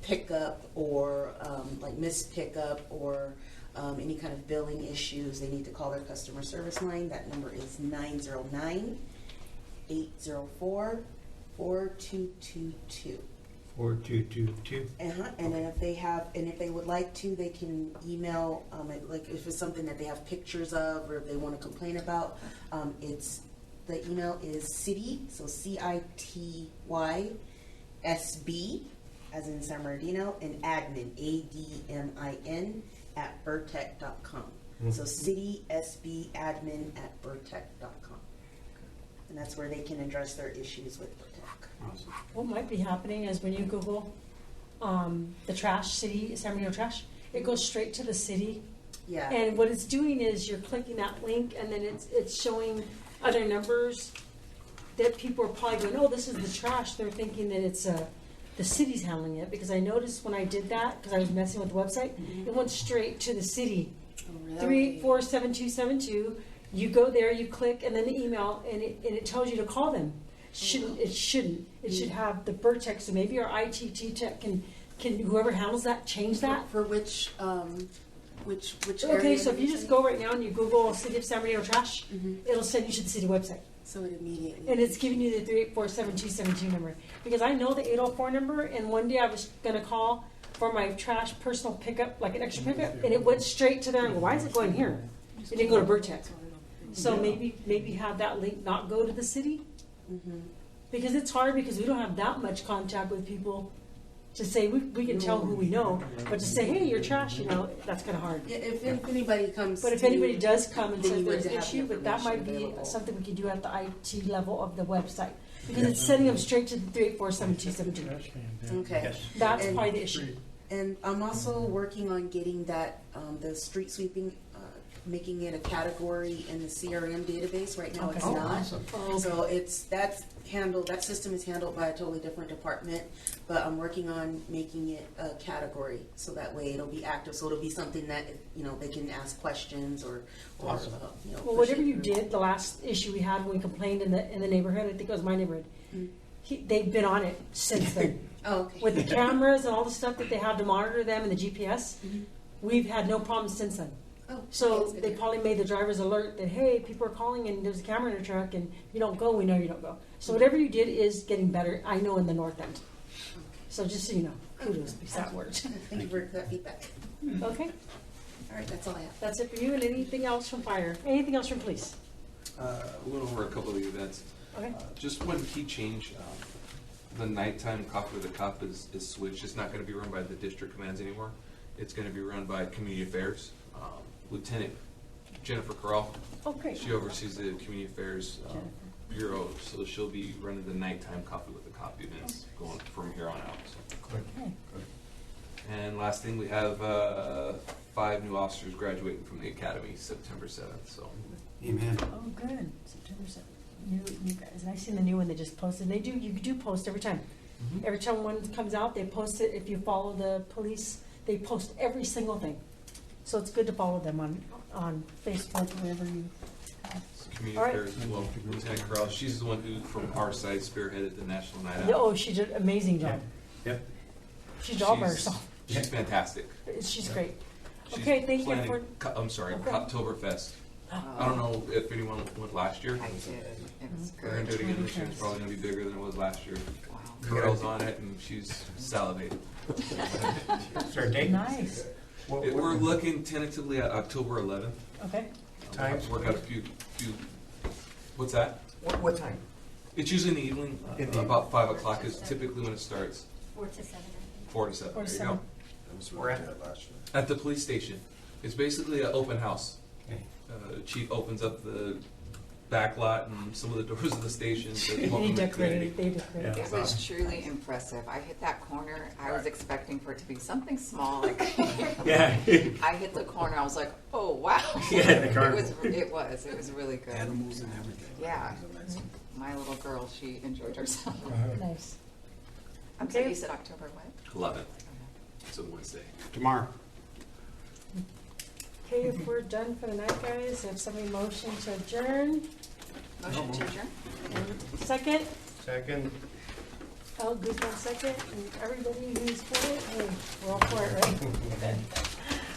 pickup or like missed pickup or any kind of billing issues, they need to call their customer service line. That number is 909-804-4222. 4222. And then if they would like to, they can email, like if it's something that they have pictures of or if they want to complain about, the email is city, so CITY-SB, as in San Bernardino, and admin, ADMIN, at burtec.com. So citysbadmin@burtec.com. And that's where they can address their issues with Burtec. Awesome. What might be happening is when you Google the trash, city, San Bernardino trash, it goes straight to the city. Yeah. And what it's doing is you're clicking that link and then it's showing other numbers that people are probably going, oh, this is the trash. They're thinking that it's the city's handling it, because I noticed when I did that, because I was messing with the website, it went straight to the city. 3847272. You go there, you click, and then the email, and it tells you to call them. It shouldn't. It should have the Burtec. So maybe our ITT tech can whoever handles that change that. For which area? Okay, so if you just go right now and you Google City of San Bernardino trash, it'll send you to the city website. So it immediately. And it's giving you the 3847272 number. Because I know the 804 number, and one day I was going to call for my trash personal pickup, like an extra pickup, and it went straight to there. And go, why is it going here? It didn't go to Burtec. So maybe have that link not go to the city. Because it's hard, because we don't have that much contact with people to say we can tell who we know, but to say, hey, you're trash, that's kind of hard. Yeah, if anybody comes. But if anybody does come and then says you there's need an to have the issue, but that might be available. something we can do at the IT level of the website, because it's sending them straight to the 3847272. Okay. Yes. That's And- probably the issue. And I'm also working on getting that, the street sweeping, making it a category in the CRM database. Right now it's Oh, not. awesome. So that system is handled by a totally different department, but I'm working on making it a category, so that way it'll be active, so it'll be something that, they can ask questions or Awesome. Well, whatever you did, the last issue we had when we complained in the neighborhood, I think it was my neighborhood, they've been on it since then. Oh, okay. With the cameras and all the stuff that they have to monitor them and the GPS, we've had no problems since then. Oh, So that's good. they probably made the drivers alert that, hey, people are calling and there's a camera in your truck and you don't go, we know you don't go. So whatever you did is getting better, I know, in the north end. So just so you know, kudos, because that worked. Thank you for that feedback. Okay, All right, that's all I have. that's it for you. And anything else from fire? Anything else from police? We went over a couple of the events. Okay. Just one key change, the nighttime Coffee with the Cop is switched. It's not gonna be run by the district commands anymore. It's gonna be run by Community Affairs. Lieutenant Jennifer Carell, Oh, great. she oversees the Community Affairs Bureau, so she'll be running the nighttime Coffee with the Cop events going from here on out. So. Okay. And last thing, we have 5 new officers graduating from the academy September 7th. So. Amen. Oh, good. September 7th. New guys. And I've seen the new one they just posted. You do post every time. Every time one comes out, they post it. If you follow the police, they post every single thing. So it's good to follow them on Facebook, wherever you. Community All right. Affairs as well. Lieutenant Carell, she's the one who, from our side, spearheaded the National Night Out. Yeah, oh, she did an amazing job. Yep. She's all by herself. She's fantastic. She's great. She's Okay, thank you planning for. I'm sorry, Okay. Oktoberfest. I don't know if anyone went last year. I did. It was We're gonna do it again this year. It's probably gonna be bigger than it was last year. Carol's on it and she's salivating. Is there a date? Nice. We're looking tentatively at October 11th. Okay. We'll have to work out a few. What's that? What time? It's usually in the evening. About 5 o'clock is typically when it starts. 4 to 7. 4 to 7. 4 to There you 7. go. We're at that last year. At the police station. It's basically an open house. Okay. Chief opens up the back lot and some of the doors of the station. to They welcome the community. decorated, they decorated. Yeah. It was truly impressive. I hit that corner, I was expecting for it to be something small, like. Yeah. I hit the corner, I was like, oh, wow. Yeah, the It was really good. Animals and everything. Yeah. My little girl, she enjoyed herself. Nice. I'm sorry, you said October what? 11th. It's a Wednesday. Tomorrow. Okay, if we're done for the night, guys, if somebody motion to adjourn, Motion to adjourn? second, Second. Al Guzman second, and everybody who's for it, hey, we're all for it, right?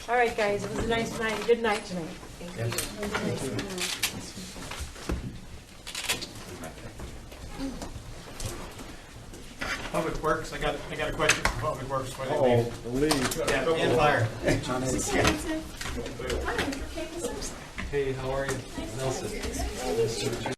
All right, guys, it was a nice night, good night tonight. Thank you. Public Works, I got a question for Public Works. What do you Oh, leave? leave. Yeah, and fire. Hey, how are you? Nelson.